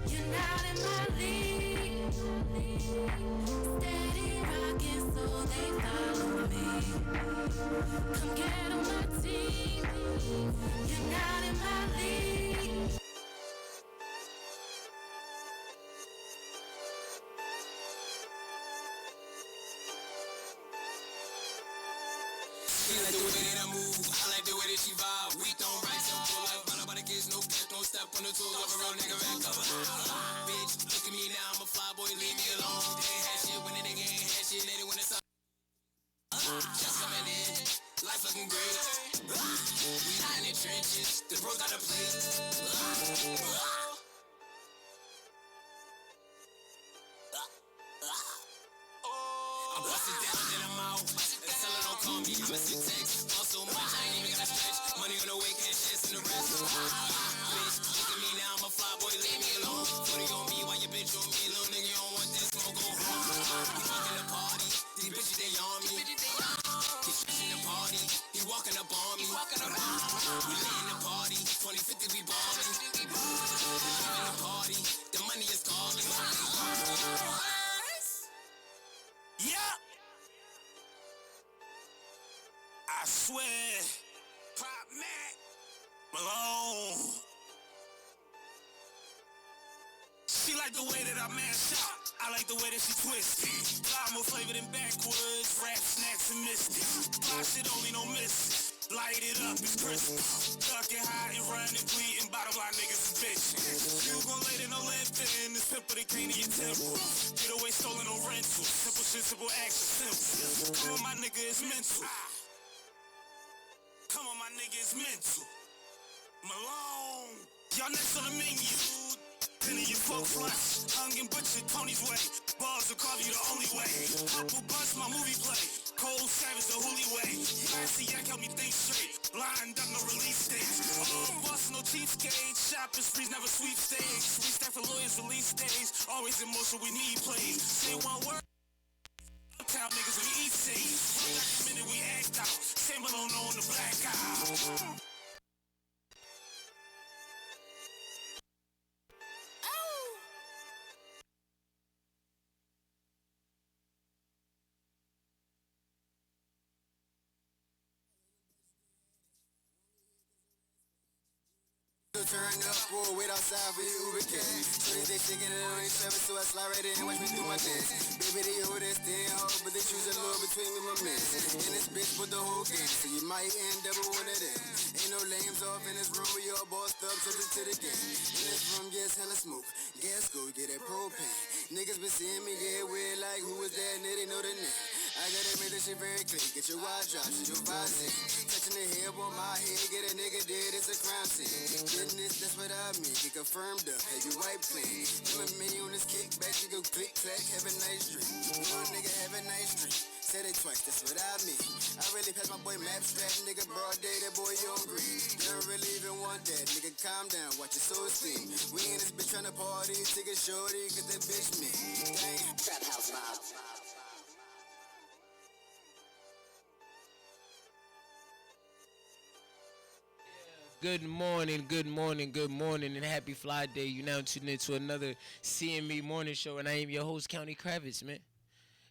You're not in my league. Steady rocking, so they follow me. Come get on my team. You're not in my league. She like the way that I move, I like the way that she vibe. We don't write some full life, run up on the kids, no catch, don't step on the toes of a real nigga rack up. Bitch, look at me now, I'm a fly boy, leave me alone. They ain't had shit when the nigga ain't had shit, they didn't win the sun. Just coming in, life looking great. We in the trenches, the bro got a plate. I'm bustin' down and I'm out. Tell her don't call me, I miss your text. All so much, I ain't even gotta stretch. Money on the way, cash chance in the rest. Bitch, look at me now, I'm a fly boy, leave me alone. 40 on me, while your bitch on me, little nigga, you don't want this, smoke, go home. We fucking the party, these bitches, they on me. He switching the party, he walking up on me. We lit in the party, 2050 we ballin'. We leaving the party, the money is calling. Yeah, I swear, Pop Mac, Malone. She like the way that I mash out. I like the way that she twist. Fly more flavor than backwoods, rap snacks and mystics. Fly shit only no miss. Light it up, it's crispy. Ducking high and running, bleeding. Bottom line niggas is bitches. You gon' lay there no lifting. This pimple they came to your temple. Get away stolen no rental. Simple shit, simple action, simple. Come on, my nigga, it's mental. Come on, my nigga, it's mental. Malone. Y'all next on the menu. Penny your folks flush. Hung and butchered Tony's way. Balls will carve you the only way. Apple bust my movie play. Cold Savage the Hooli way. Last yak help me think straight. Lined up no release dates. Boss no cheapskate. Shopping sprees never sweepstakes. We staff for lawyers release days. Always in motion we need plays. Say one word. Town niggas we eat safe. Last minute we act out. Same alone on the blackout. Turn up, or wait outside for your Uber cat. Shorties they shaking it on each other, so I slide right in and watch me do my dance. Baby, they over there staying hard, but they choose a lure between me and my man. And this bitch with the whole game, so you might end up with one of them. Ain't no lames off in this room, we all bossed up, jumping to the game. In this room, yes, hella smoke. Gas go, get that propane. Niggas been seeing me get weird, like who was that? And they know the name. I gotta make this shit very clear. Get your wide drop, shit your vibe in. Touching the hair on my head, get a nigga dead, it's a crime scene. Goodness, that's what I mean. Get confirmed up, have you white plain. Come with me on this kickback, you go click clack, have a nice drink. Little nigga, have a nice drink. Said it twice, that's what I mean. I really passed my boy map strap, nigga, broad day, that boy you on green. Don't really even want that, nigga, calm down, watch your soul steam. We in this bitch tryna party, take a shorty, cause that bitch me. Damn. Trap house vibe. Good morning, good morning, good morning, and happy Fly Day. You now tuned into another CME Morning Show, and I am your host, County Kravitz, man.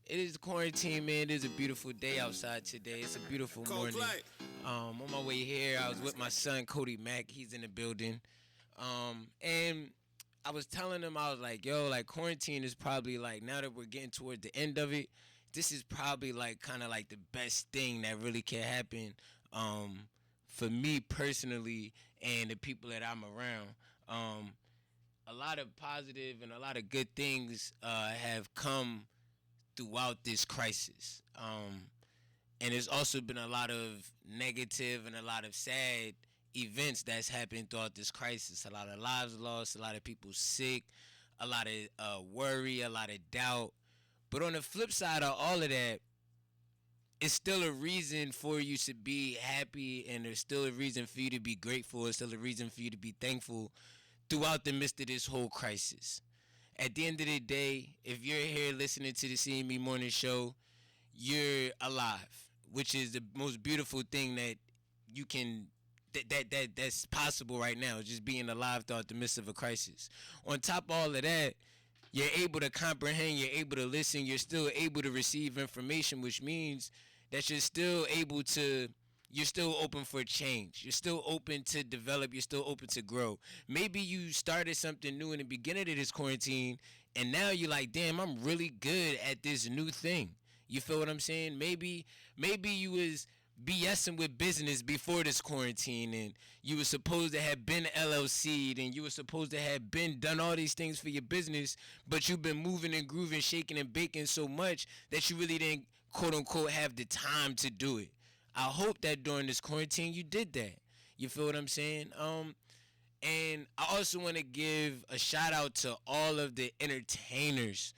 It is quarantine, man. It is a beautiful day outside today. It's a beautiful morning. On my way here, I was with my son, Cody Mack. He's in the building. And I was telling him, I was like, yo, like, quarantine is probably, like, now that we're getting toward the end of it, this is probably, like, kind of like the best thing that really can happen for me personally and the people that I'm around. A lot of positive and a lot of good things have come throughout this crisis. And there's also been a lot of negative and a lot of sad events that's happened throughout this crisis. A lot of lives lost, a lot of people sick, a lot of worry, a lot of doubt. But on the flip side of all of that, it's still a reason for you to be happy, and there's still a reason for you to be grateful. It's still a reason for you to be thankful throughout the midst of this whole crisis. At the end of the day, if you're here listening to the CME Morning Show, you're alive, which is the most beautiful thing that you can that's possible right now, just being alive throughout the midst of a crisis. On top of all of that, you're able to comprehend, you're able to listen, you're still able to receive information, which means that you're still open for change. You're still open to develop. You're still open to grow. Maybe you started something new in the beginning of this quarantine, and now you're like, damn, I'm really good at this new thing. You feel what I'm saying? Maybe you was BSing with business before this quarantine, and you were supposed to have been LLC'd, and you were supposed to have been done all these things for your business, but you've been moving and grooving, shaking and baking so much that you really didn't, quote unquote, have the time to do it. I hope that during this quarantine you did that. You feel what I'm saying? And I also want to give a shout out to all of the entertainers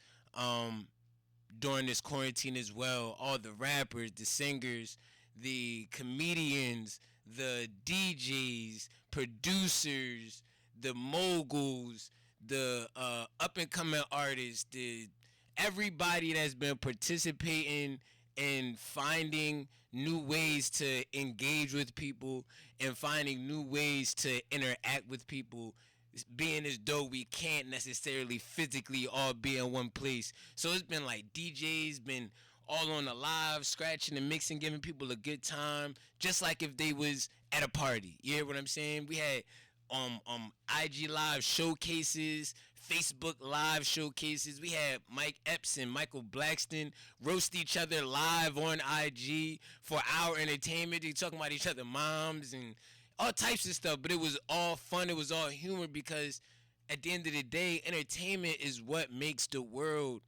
during this quarantine as well. All the rappers, the singers, the comedians, the DJs, producers, the moguls, the up and coming artists, everybody that's been participating in finding new ways to engage with people and finding new ways to interact with people, being as though we can't necessarily physically all be in one place. So it's been like DJs been all on the live, scratching and mixing, giving people a good time, just like if they was at a party. You hear what I'm saying? We had IG live showcases, Facebook live showcases. We had Mike Epps and Michael Blackston roast each other live on IG for our entertainment. They talking about each other moms and all types of stuff, but it was all fun. It was all humor, because at the end of the day, entertainment is what makes the world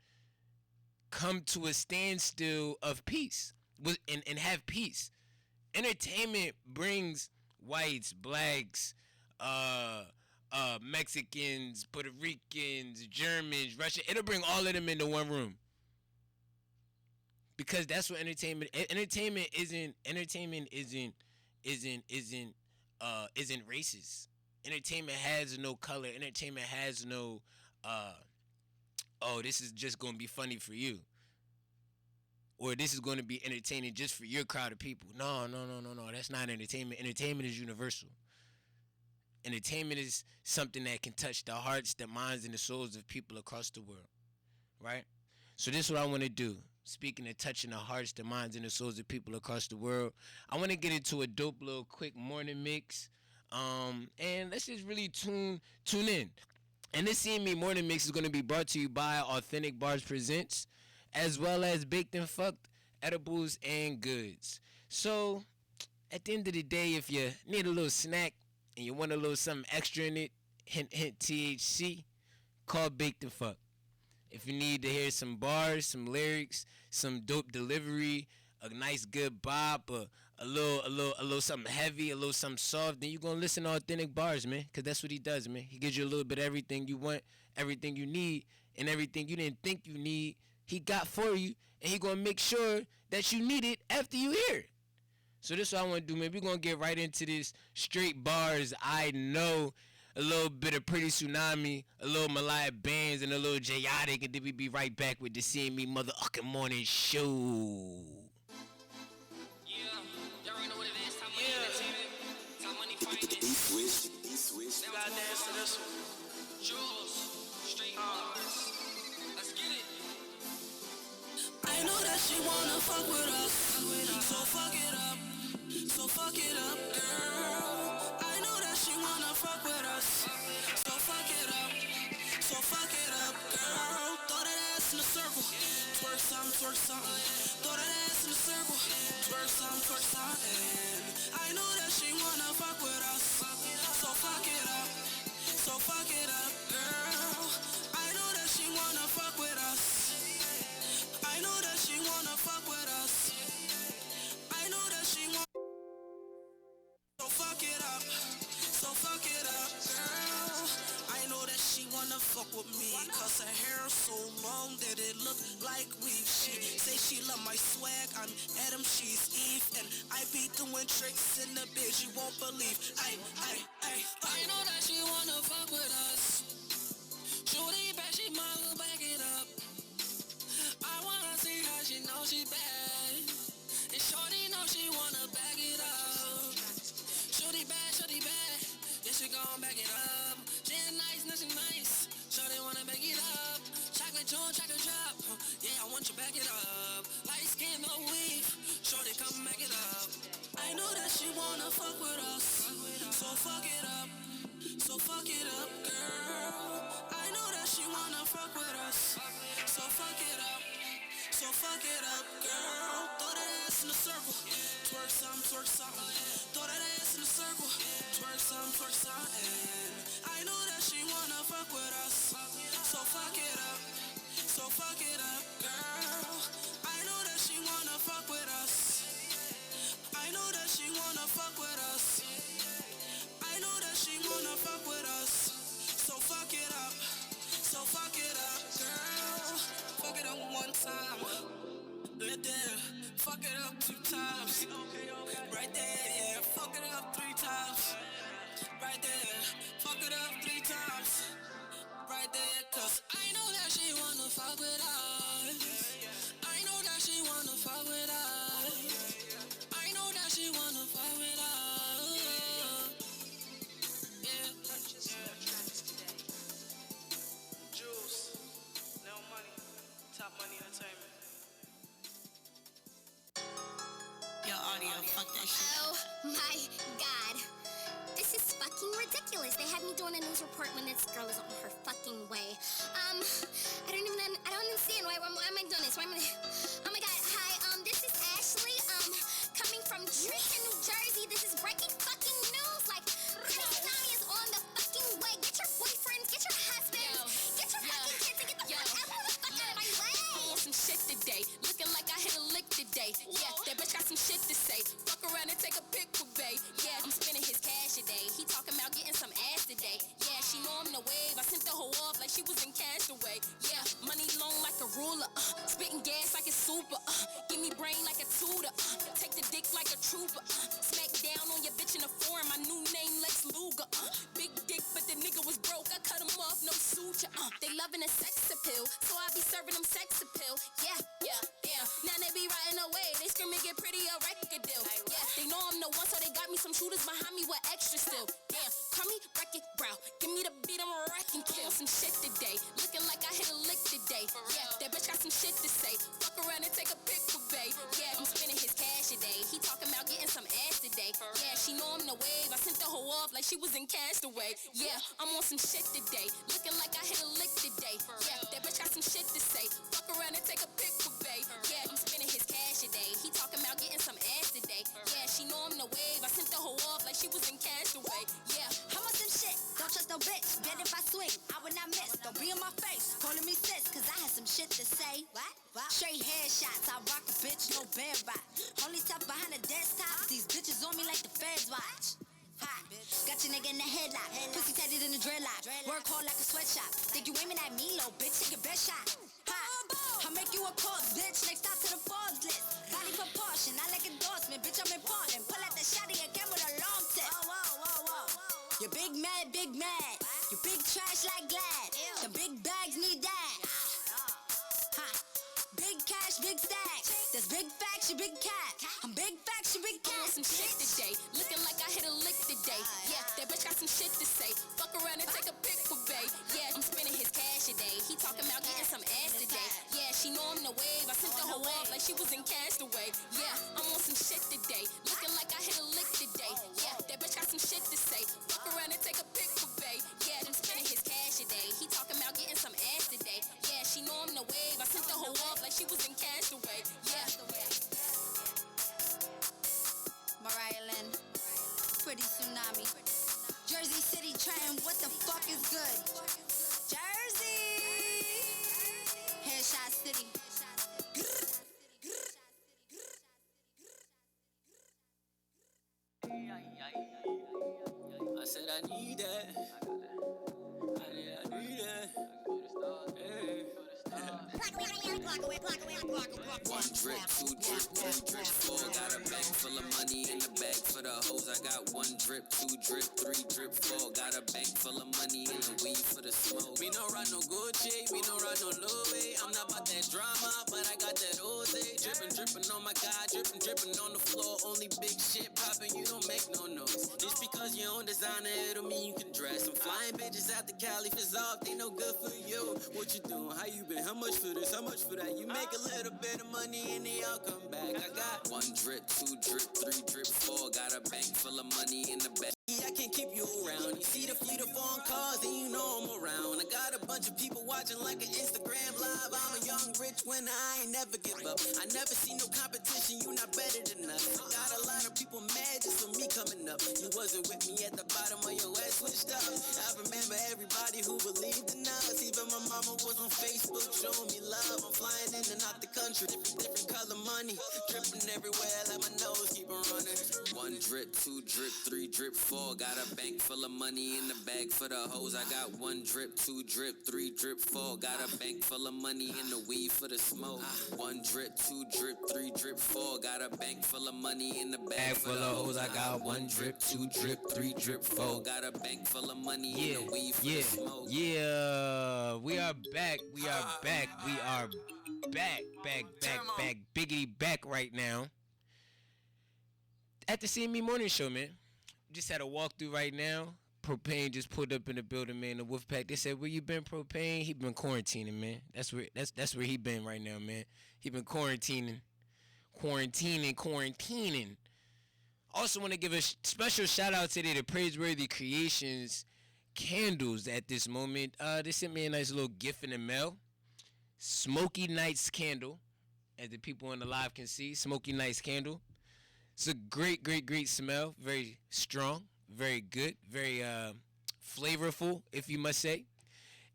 come to a standstill of peace and have peace. Entertainment brings whites, blacks, Mexicans, Puerto Ricans, Germans, Russian. It'll bring all of them into one room, because that's what entertainment isn't racist. Entertainment has no color. Entertainment has no oh, this is just gonna be funny for you, or this is going to be entertaining just for your crowd of people. No. That's not entertainment. Entertainment is universal. Entertainment is something that can touch the hearts, the minds, and the souls of people across the world, right? So this is what I want to do. Speaking of touching the hearts, the minds, and the souls of people across the world, I want to get into a dope little quick morning mix, and let's just really tune in. And this CME Morning Mix is going to be brought to you by Authentic Bars Presents, as well as Baked and Fucked Edibles and Goods. So, at the end of the day, if you need a little snack and you want a little something extra in it, hint THC, call Baked and Fucked. If you need to hear some bars, some lyrics, some dope delivery, a nice good bop, a little something heavy, a little something soft, then you're going to listen to Authentic Bars, man, because that's what he does, man. He gives you a little bit of everything you want, everything you need, and everything you didn't think you need, he got for you, and he going to make sure that you need it after you hear it. So this is what I want to do, man. We're going to get right into this straight bars. I know a little bit of Pretty Tsunami, a little Malaya Bands, and a little Jayotic, and then we be right back with the CME Motherfucking Morning Show. Gotta dance to this one. Jules, straight bars. Let's get it. I know that she wanna fuck with us, so fuck it up, girl. I know that she wanna fuck with us, so fuck it up, girl. Throw that ass in a circle, twerk something. Throw that ass in a circle, twerk something. I know that she wanna fuck with us, so fuck it up, girl. I know that she wanna fuck with us. I know that she wanna fuck with us. I know that she want. So fuck it up, girl. I know that she wanna fuck with me, cause her hair so long that it look like weave. She say she love my swag, I'm Adam, she's Eve, and I be doing tricks in the bitch you won't believe. I know that she wanna fuck with us. Shorty back, she might back it up. I wanna see how she know she bad, and shorty know she wanna back it up. Shorty back. gon' back it up. She ain't nice, nothing nice. Shorty wanna back it up. Chocolate jaw, chocolate drop. Yeah, I want you back it up. Light skin, no weave. Shorty, come back it up. I know that she wanna fuck with us. So fuck it up. So fuck it up, girl. I know that she wanna fuck with us. So fuck it up. So fuck it up, girl. Throw that ass in a circle. Twerk some, twerk some. Throw that ass in a circle. Twerk some, twerk some. And I know that she wanna fuck with us. So fuck it up. So fuck it up, girl. I know that she wanna fuck with us. I know that she wanna fuck with us. I know that she wanna fuck with us. So fuck it up. So fuck it up, girl. Fuck it up one time. Right there. Fuck it up 2 times. Right there, yeah. Fuck it up 3 times. Right there. Fuck it up 3 times. Right there, cause I know that she wanna fuck with us. I know that she wanna fuck with us. I know that she wanna fuck with us. Yeah. Juice, no money, top money entertainment. Your audio, fuck that shit. Oh my god. This is fucking ridiculous. They had me doing a news report when this girl is on her fucking way. I don't understand why am I doing this? Why am I Oh my god, hi, this is Ashley, coming from Trenton, New Jersey. This is breaking fucking news. Like, tsunami is on the fucking way. Get your boyfriends, get your husbands, get your fucking kids, and get the fuck out of the fuck out of my way. I want some shit today. Looking like I hit a lick today. Yeah, that bitch got some shit to say. Fuck around and take a pic for bae. Yeah, I'm spending his cash today. He talking about getting some ass today. Yeah, she know I'm the wave. I sent the hoe off like she was in Castaway. Yeah, money long like a ruler. Spitting gas like it's super. Give me brain like a tutor. Take the dick like a trooper. Smack down on your bitch in the forum. My new name Lex Luger. Big dick, but the nigga was broke. I cut him off, no suture. They loving a sex appeal, so I be serving them sex appeal. Yeah, yeah, yeah. Now they be riding away. They screaming get pretty a record deal. Yeah, they know I'm the one, so they got me some shooters behind me with extra still. Damn, call me wreck it, brow. Give me the beat, I'm a wreck and kill some shit today. Looking like I hit a lick today. Yeah, that bitch got some shit to say. Fuck around and take a pic for bae. Yeah, I'm spending his cash today. He talking about getting some ass today. Yeah, she know I'm the wave. I sent the hoe off like she was in Castaway. Yeah, I'm on some shit today. Looking like I hit a lick today. Yeah, that bitch got some shit to say. Fuck around and take a pic for bae. Yeah, I'm spending his cash today. He talking about getting some ass today. Yeah, she know I'm the wave. I sent the hoe off like she was in Castaway. Yeah, I'm on some shit. Don't trust no bitch. Bet if I swing, I would not miss. Don't be in my face, calling me sis, cause I had some shit to say. What? Straight headshots. I rock a bitch, no bed rock. Only tough behind the desktop. These bitches on me like the feds watch. Ha. Got your nigga in the headlock. Pussy tatted in the dreadlock. Work hard like a sweatshop. Think you aiming at me, little bitch? Take your best shot. Ha. I'll make you a corpse, bitch. Next stop to the Forbes list. Body proportion, I like endorsement. Bitch, I'm important. Pull out the shotty again with a long tip. You big mad, big mad. You big trash like Glad. The big bags need that. Ha. Big cash, big stack. There's big facts, you big cat. I'm big facts, you big I want cat. some shit today. Looking like I hit a lick today. Yeah, that bitch got some shit to say. Fuck around and take a pic for bae. Yeah, I'm spending his cash today. He talking about getting some ass today. Yeah, she know I'm the wave. I sent the hoe off like she was in Castaway. Yeah, I'm on some shit today. Looking like I hit a lick today. Yeah, that bitch got some shit to say. Fuck around and take a pic for bae. Yeah, I'm spending his cash today. He talking about getting some ass today. Yeah, she know I'm the wave. I sent the hoe off like she was in Castaway. Yeah. Mariah Lynn, Pretty Tsunami, Jersey City trying what the fuck is good. Jersey, Headshot City. I said I need that. I need that. Hey. One drip, two drip, three drip, four. Got a bag full of money in the bag for the hoes. I got one drip, two drip, three drip, four. Got a bag full of money in the weed for the smoke. We don't ride no Gucci, we don't ride no Louis. I'm not about that drama, but I got that Jose. Drippin', drippin' on my God, drippin', drippin' on the floor. Only big shit poppin', you don't make no noise. Just because you don't on designer, it'll mean you can dress. I'm flying bitches out the Cali for off, they no good for you. What you doing? How you been? How much for this? How much for that? You make a little bit of money and they all come back. I got 1 drip, 2 drip, 3 drip, 4. Got a bank full of money in the back. I can't keep you around. You see the fleet of foreign cars and you know I'm around. I got a bunch of people watching like an Instagram live. I'm a young rich winner, I ain't never give up. I never see no competition, you not better than us. I got a lot of people mad just for me coming up. You wasn't with me at the bottom of your ass switched up. I remember everybody who believed in us. Even my mama was on Facebook showing me love. I'm flying in and out the country, different color money, dripping everywhere like my nose keep on running. 1 drip, 2 drip, 3 drip, 4. Got a bank full of money in the bag for the hoes. I got 1 drip, 2 drip, 3 drip, 4. Got a bank full of money in the weed for the smoke. 1 drip, 2 drip, 3 drip, 4. Got a bank full of money in the bag full of hoes. I got 1 drip, 2 drip, 3 drip, 4. Got a bank full of money in the weed for the smoke. Yeah, we are back. We are back. We are back. Biggity back right now. At the CME Morning Show, man. Just had a walkthrough right now. Propane just pulled up in the building, man. The Wolfpack. They said, "Where you been, Propane?" He been quarantining, man. That's where he been right now, man. He been quarantining. Also, want to give a special shout out today to Praiseworthy Creations Candles. At this moment, they sent me a nice little gift in the mail. Smoky Nights candle, as the people on the live can see. Smoky Nights candle. It's a great smell. Very strong, very good, very flavorful, if you must say.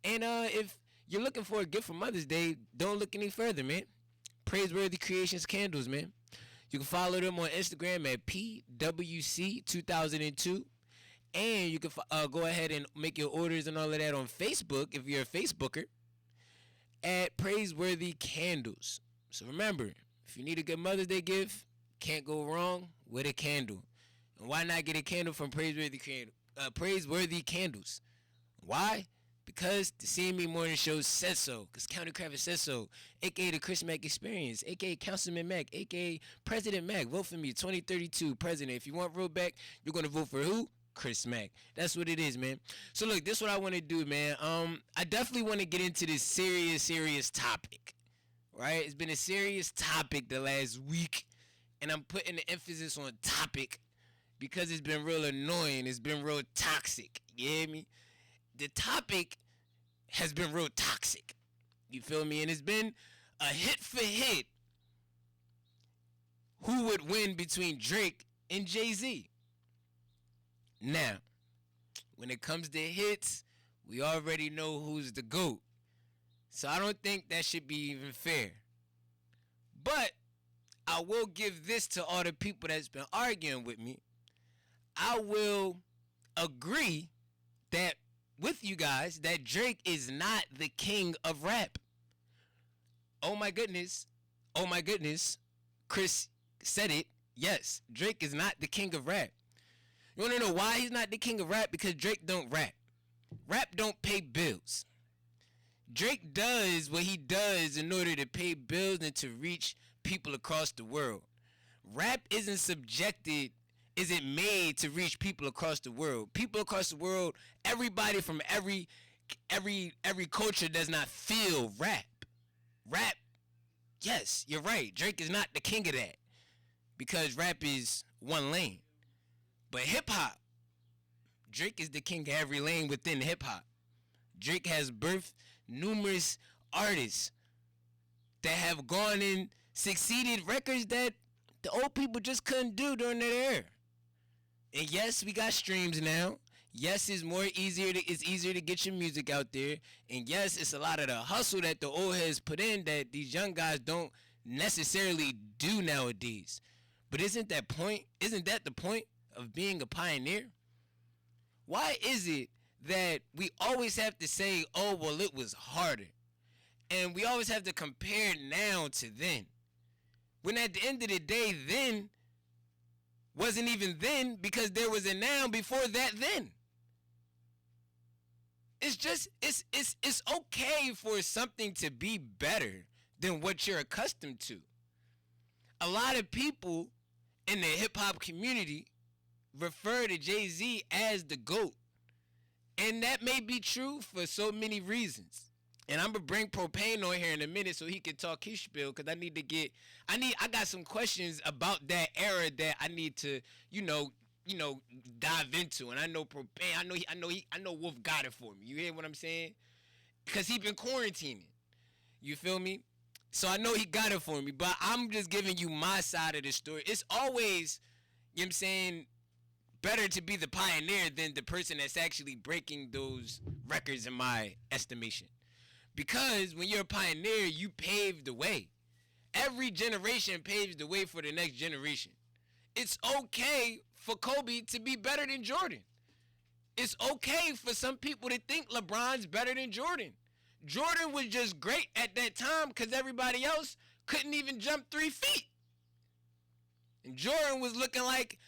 And if you're looking for a gift for Mother's Day, don't look any further, man. Praiseworthy Creations Candles, man. You can follow them on Instagram at PWC2002. And you can go ahead and make your orders and all of that on Facebook, if you're a Facebooker, at Praiseworthy Candles. So remember, if you need a good Mother's Day gift, can't go wrong with a candle. And why not get a candle from Praiseworthy Candles? Why? Because the CME Morning Show says so. Because County Kravitz says so. A.K.A. the Chris Mack Experience. A.K.A. Councilman Mack. A.K.A. President Mack. Vote for me. 2032 president. If you want real back, you're going to vote for who? Chris Mack. That's what it is, man. So, look, this is what I want to do, man. I definitely want to get into this serious topic. Right? It's been a serious topic the last week. And I'm putting the emphasis on topic because it's been real annoying. It's been real toxic. You hear me? The topic has been real toxic. You feel me? And it's been a hit for hit. Who would win between Drake and Jay-Z? Now, when it comes to hits, we already know who's the GOAT. So I don't think that should be even fair. But I will give this to all the people that's been arguing with me. I will agree that with you guys that Drake is not the king of rap. Oh my goodness. Chris said it. Yes, Drake is not the king of rap. You want to know why he's not the king of rap? Because Drake don't rap. Rap don't pay bills. Drake does what he does in order to pay bills and to reach people across the world. Rap isn't made to reach people across the world. People across the world, everybody from every culture does not feel rap. Rap, yes, you're right. Drake is not the king of that because rap is one lane. But hip hop, Drake is the king of every lane within hip hop. Drake has birthed numerous artists that have gone and succeeded records that the old people just couldn't do during their era. And yes, we got streams now. Yes, it's easier to get your music out there. And yes, it's a lot of the hustle that the old heads put in that these young guys don't necessarily do nowadays. But isn't that the point of being a pioneer? Why is it that we always have to say, oh, well, it was harder? And we always have to compare now to then. When at the end of the day, then wasn't even then because there was a now before that then. It's okay for something to be better than what you're accustomed to. A lot of people in the hip hop community refer to Jay-Z as the GOAT. And that may be true for so many reasons. And I'm gonna bring Propane on here in a minute so he can talk his spiel, because I got some questions about that era that I need to, dive into. And I know Propane, I know Wolf got it for me. You hear what I'm saying? Because he been quarantining. You feel me? So I know he got it for me, but I'm just giving you my side of the story. It's always, you know what I'm saying, better to be the pioneer than the person that's actually breaking those records in my estimation. Because when you're a pioneer, you pave the way. Every generation paves the way for the next generation. It's okay for Kobe to be better than Jordan. It's okay for some people to think LeBron's better than Jordan. Jordan was just great at that time because everybody else couldn't even jump 3 feet. And Jordan was looking like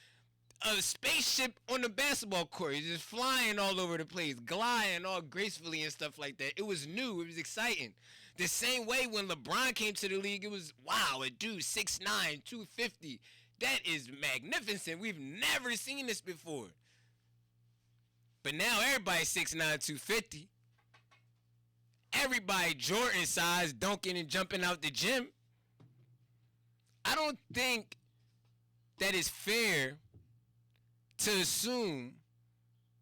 a spaceship on the basketball court. He's just flying all over the place, gliding all gracefully and stuff like that. It was new. It was exciting. The same way when LeBron came to the league, it was, wow, a dude 6'9", 250. That is magnificent. We've never seen this before. But now everybody's 6'9", 250. Everybody Jordan size, dunking and jumping out the gym. I don't think that is fair to assume,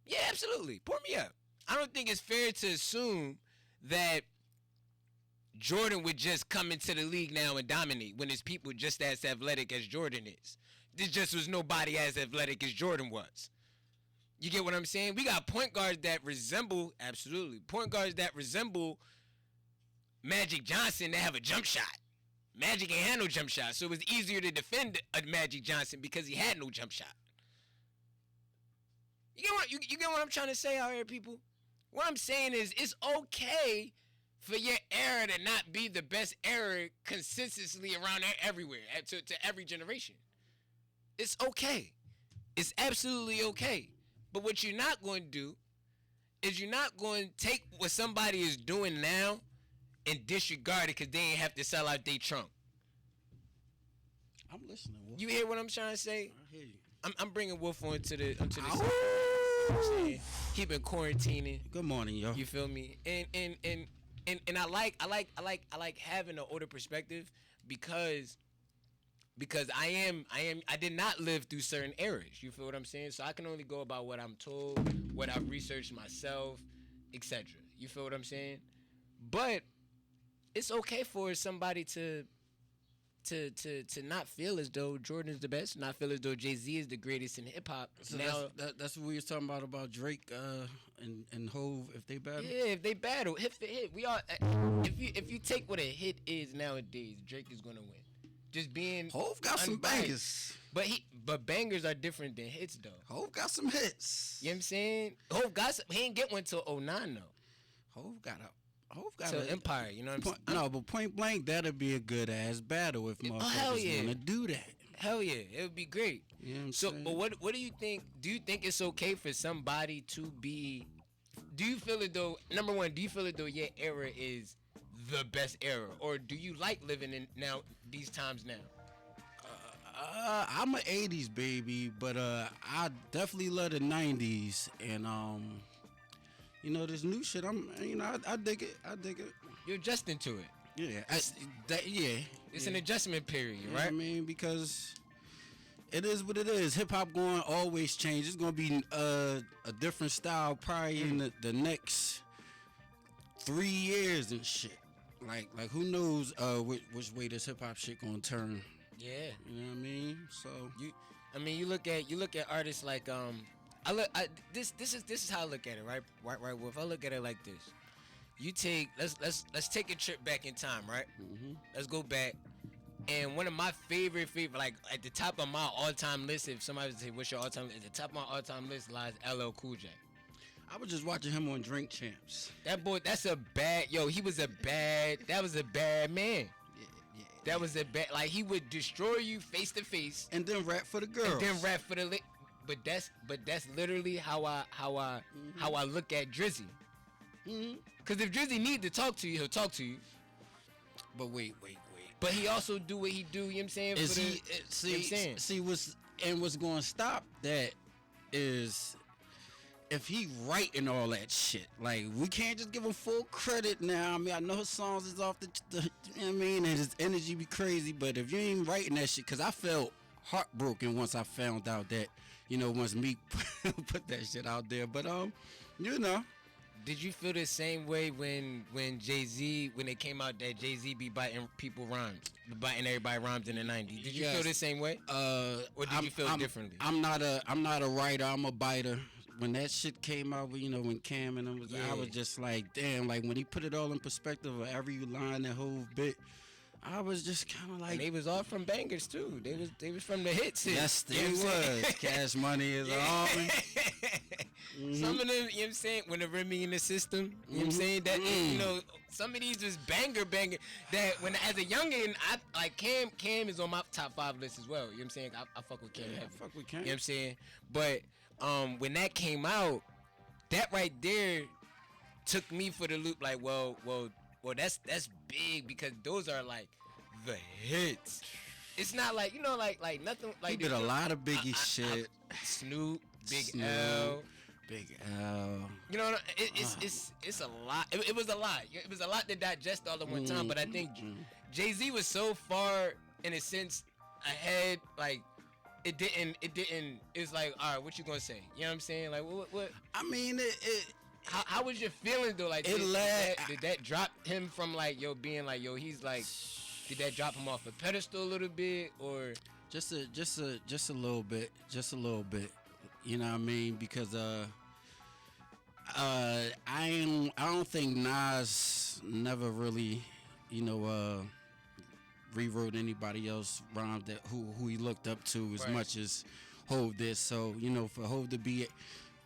yeah, absolutely, pour me up. I don't think it's fair to assume that Jordan would just come into the league now and dominate when there's people just as athletic as Jordan is. There just was nobody as athletic as Jordan was. You get what I'm saying? We got point guards that resemble, absolutely, point guards that resemble Magic Johnson that have a jump shot. Magic ain't had no jump shot, so it was easier to defend a Magic Johnson because he had no jump shot. You get what I'm trying to say out here, people? What I'm saying is it's okay for your era to not be the best era consistently around everywhere, to every generation. It's okay. It's absolutely okay. But what you're not going to do is you're not going to take what somebody is doing now and disregard it because they ain't have to sell out their trunk. I'm listening, Wolf. You hear what I'm trying to say? I hear you. I'm bringing Wolf onto the side. He been quarantining. Good morning, yo. You feel me? And I like having an older perspective because I did not live through certain eras. You feel what I'm saying? So I can only go about what I'm told, what I've researched myself, etc. You feel what I'm saying? But it's okay for somebody to not feel as though Jordan is the best, not feel as though Jay-Z is the greatest in hip hop. So now that's what we was talking about Drake and Hove, if they battle. Yeah, if they battle, hit for hit. We all if you take what a hit is nowadays, Drake is gonna win. Just being Hove got some bangers. But bangers are different than hits though. Hove got some hits. You know what I'm saying? Hove got some, he ain't get one till 09 though. Hove got till Empire, you know what I'm saying? No, but point blank, that'd be a good ass battle if motherfuckers wanna do that. Hell yeah, it would be great. You know what I'm so, saying? but what do you think? Do you think it's okay for somebody to be? Do you feel it though? Number one, do you feel it though? Your era is the best era, or do you like living in now these times now? I'm an 80s baby, but I definitely love the 90s, and this new shit. I dig it. You're adjusting to it. Yeah, It's an adjustment period, you know right? what I mean, because it is what it is. Hip hop going to always change. It's gonna be a different style probably in the next 3 years and shit. Like who knows which way this hip hop shit gonna turn. Yeah. You know what I mean? So you look at artists like this is how I look at it, right? Right, Wolf. I look at it like this. You take let's take a trip back in time, right? Mm-hmm. Let's go back. And one of my favorite, like at the top of my all-time list, if somebody would say, what's your all-time list? At the top of my all-time list lies LL Cool J. I was just watching him on Drink Champs. That boy, that was a bad man. That was a bad, like he would destroy you face to face. And then rap for the girls. But that's literally how I look at Drizzy. Mm-hmm. Cause if Drizzy need to talk to you, he'll talk to you. But wait. But he also do what he do, you know what I'm saying? What's going to stop that is if he writing all that shit. Like, we can't just give him full credit now. I mean, I know his songs is off the you know what I mean, and his energy be crazy, but if you ain't writing that shit, because I felt heartbroken once I found out that, once Meek put that shit out there. But, Did you feel the same way when Jay-Z, when it came out that Jay-Z be biting people rhymes, biting everybody rhymes in the 90s? Did you feel the same way? Or did you feel differently? I'm not a writer. I'm a biter. When that shit came out, when Cam and them was, I was just like, damn. Like, when he put it all in perspective of every line, that whole bit, I was just kind of like. And they was all from bangers too. They was from the hits. Yes, they was. Cash Money is all. Some of them, you know what I'm saying, when the Remy in the system, you know what I'm saying, that some of these was banger that when as a youngin, I like Cam is on my top 5 list as well. You know what I'm saying? I fuck with Cam. Yeah, I fuck with Cam. You know what I'm saying? But when that came out, that right there took me for the loop. Like, well, that's big, because those are like the hits. It's not like like nothing like. He did a lot of Biggie shit. Snoop, Big L. Big L. It's a lot. It was a lot. It was a lot to digest all at one time. But I think Jay-Z was so far, in a sense, ahead. Like, it didn't. It's like, all right, what you gonna say? You know what I'm saying? Like, what? I mean, How was your feeling though? Like, did that drop him from like being like he's like? Did that drop him off a pedestal a little bit, or just a little bit, You know what I mean? Because I don't think Nas never really, rewrote anybody else rhyme that who he looked up to as much as Hov did. So for Hov to be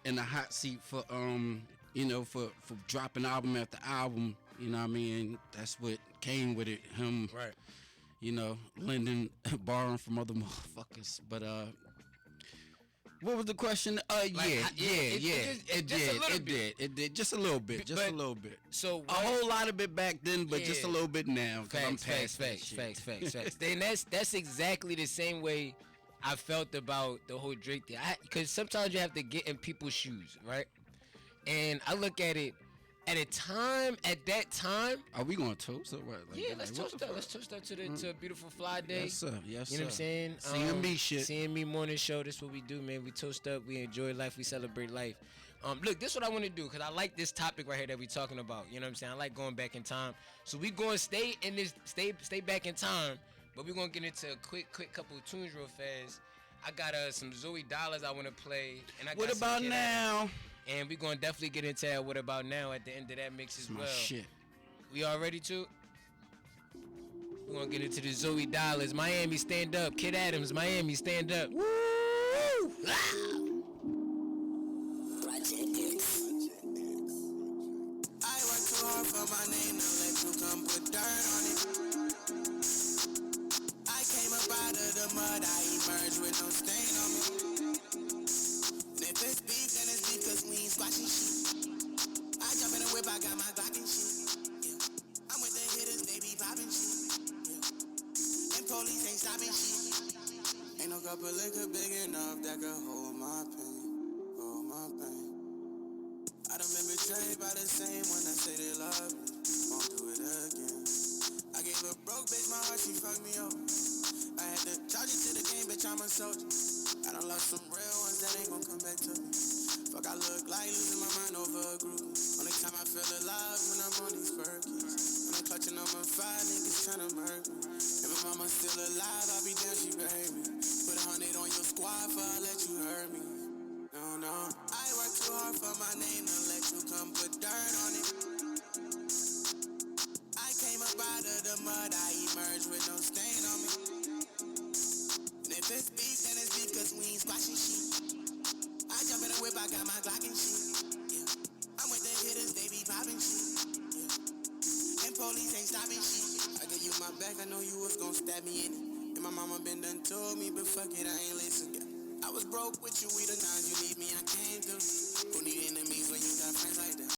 in the hot seat for for dropping album after album, you know what I mean? That's what came with it. Him, lending, borrowing from other motherfuckers. But what was the question? It did. Just a little bit. So a whole lot of it back then, but just a little bit now. Facts. Then that's exactly the same way I felt about the whole Drake thing. Because sometimes you have to get in people's shoes, right? And I look at it at that time. Are we going to toast or what? Let's toast up. Let's toast up to a beautiful fly day. Yes, sir. You know what I'm saying? CME shit. CME Morning Show. This is what we do, man. We toast up. We enjoy life. We celebrate life. Look, this is what I want to do, because I like this topic right here that we talking about. You know what I'm saying? I like going back in time. So we going to stay back in time, but we're going to get into a quick couple of tunes real fast. I got some Zoe Dollars I want to play. And I got What About Now? And we're going to definitely get into that What About Now at the end of that mix as well. Shit. We all ready to? We're going to get into the Zoe Dollars. Miami, stand up. Kid Adams, Miami, stand up. Woo! Project X. I work too hard for my name, now let you come put dirt on it. I came up out of the mud, I emerged with no stain on me. And if it's beef, then it's beef, cause we ain't squashing shit. I jump in the whip, I got my Glock and shit. Yeah. I'm with the hitters, they be popping shit. Yeah. And police ain't stopping shit. Ain't no cup of liquor big enough that could hold my pain. Hold my pain. I done been betrayed by the same one that say they love me. Won't do it again. I gave a broke bitch my heart, she fucked me up. I had to charge it to the game, bitch, I'm a soldier. I done lost some real ones that ain't gon' come back to me. Fuck, I look like losing my mind over a group. Only time I feel alive when I'm on these Perkins. When I'm clutching on my 5 niggas tryna murder me. If my mama still alive, I'll be down, she buried me. Put 100 on your squad for I let you hurt me. No, I work too hard for my name, now let you come put dirt on it. I came up out of the mud, I emerged with no stain on me. And if it's beef, then it's beef, cause we ain't squashing shit. I jump in the whip, I got my Glock and shit. Yeah. I'm with the hitters, they be popping shit. Yeah. And police ain't stopping shit. I gave you my back, I know you was gon' stab me in it. And my mama been done told me, but fuck it, I ain't listen. Yeah. I was broke with you, we the times you need me, I came through. Who need enemies when you got friends like that?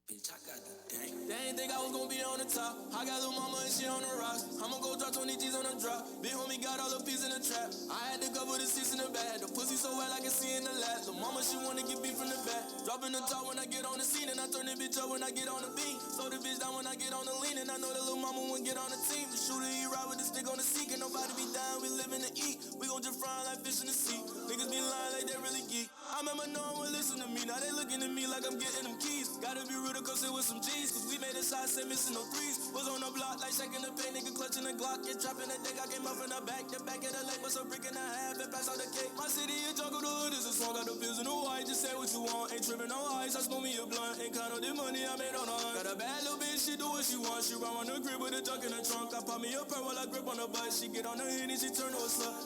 Bitch, I got the gang. They ain't think I was gonna be on the top. I got little mama and she on the rocks. I'ma go drop 20 G's on the drop. Big homie got all the peas in the trap. I had to cover the seats in the bag. The pussy so wet I can see in the lap. Little mama she wanna get beef from the back. Dropping the top when I get on the scene, and I turn the bitch up when I get on the beat. Slow the bitch down when I get on the lean, and I know the little mama won't get on the team. The shooter he ride with the stick on the seat. Can nobody be down, we living to eat. We gon' just fry like fish in the sea. Niggas be lying like they really geek. I remember no one would listen to me. Now they looking at me like I'm getting them keys. Gotta be rude cause it was some G's. Cause we made a shot, said missing no threes. Was on the block like shaking the pain, nigga clutching the Glock. Get trapping the dick, I came up in the back of the leg. Was a brick and a half and pass out the cake. My city is jungle, the hood is a song. Got the pills in the white, just say what you want. Ain't tripping no ice, I smoke me a blunt. Ain't count all the money I made on her. Got a bad little bitch, she do what she want. She run on the crib with a junk in the trunk. I pop me a pearl while I grip on her butt. She get on her hand and she turn to a slut.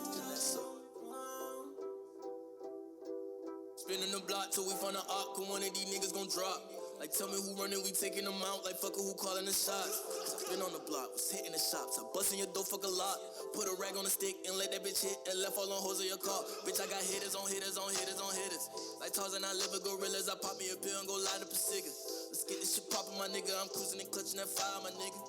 Spinning the block till we find an op, cause one of these niggas gon' drop. Like tell me who running, we taking them out. Like fucker who calling the shots. Cause I been on the block, was hitting the shops. I bustin' your door, fuck a lot. Put a rag on the stick and let that bitch hit and left all on hoes of your car. Bitch, I got hitters on hitters on hitters on hitters. Like Tarzan, I live with gorillas. I pop me a pill and go light up a cigarette. Let's get this shit poppin', my nigga. I'm cruising and clutching that fire, my nigga.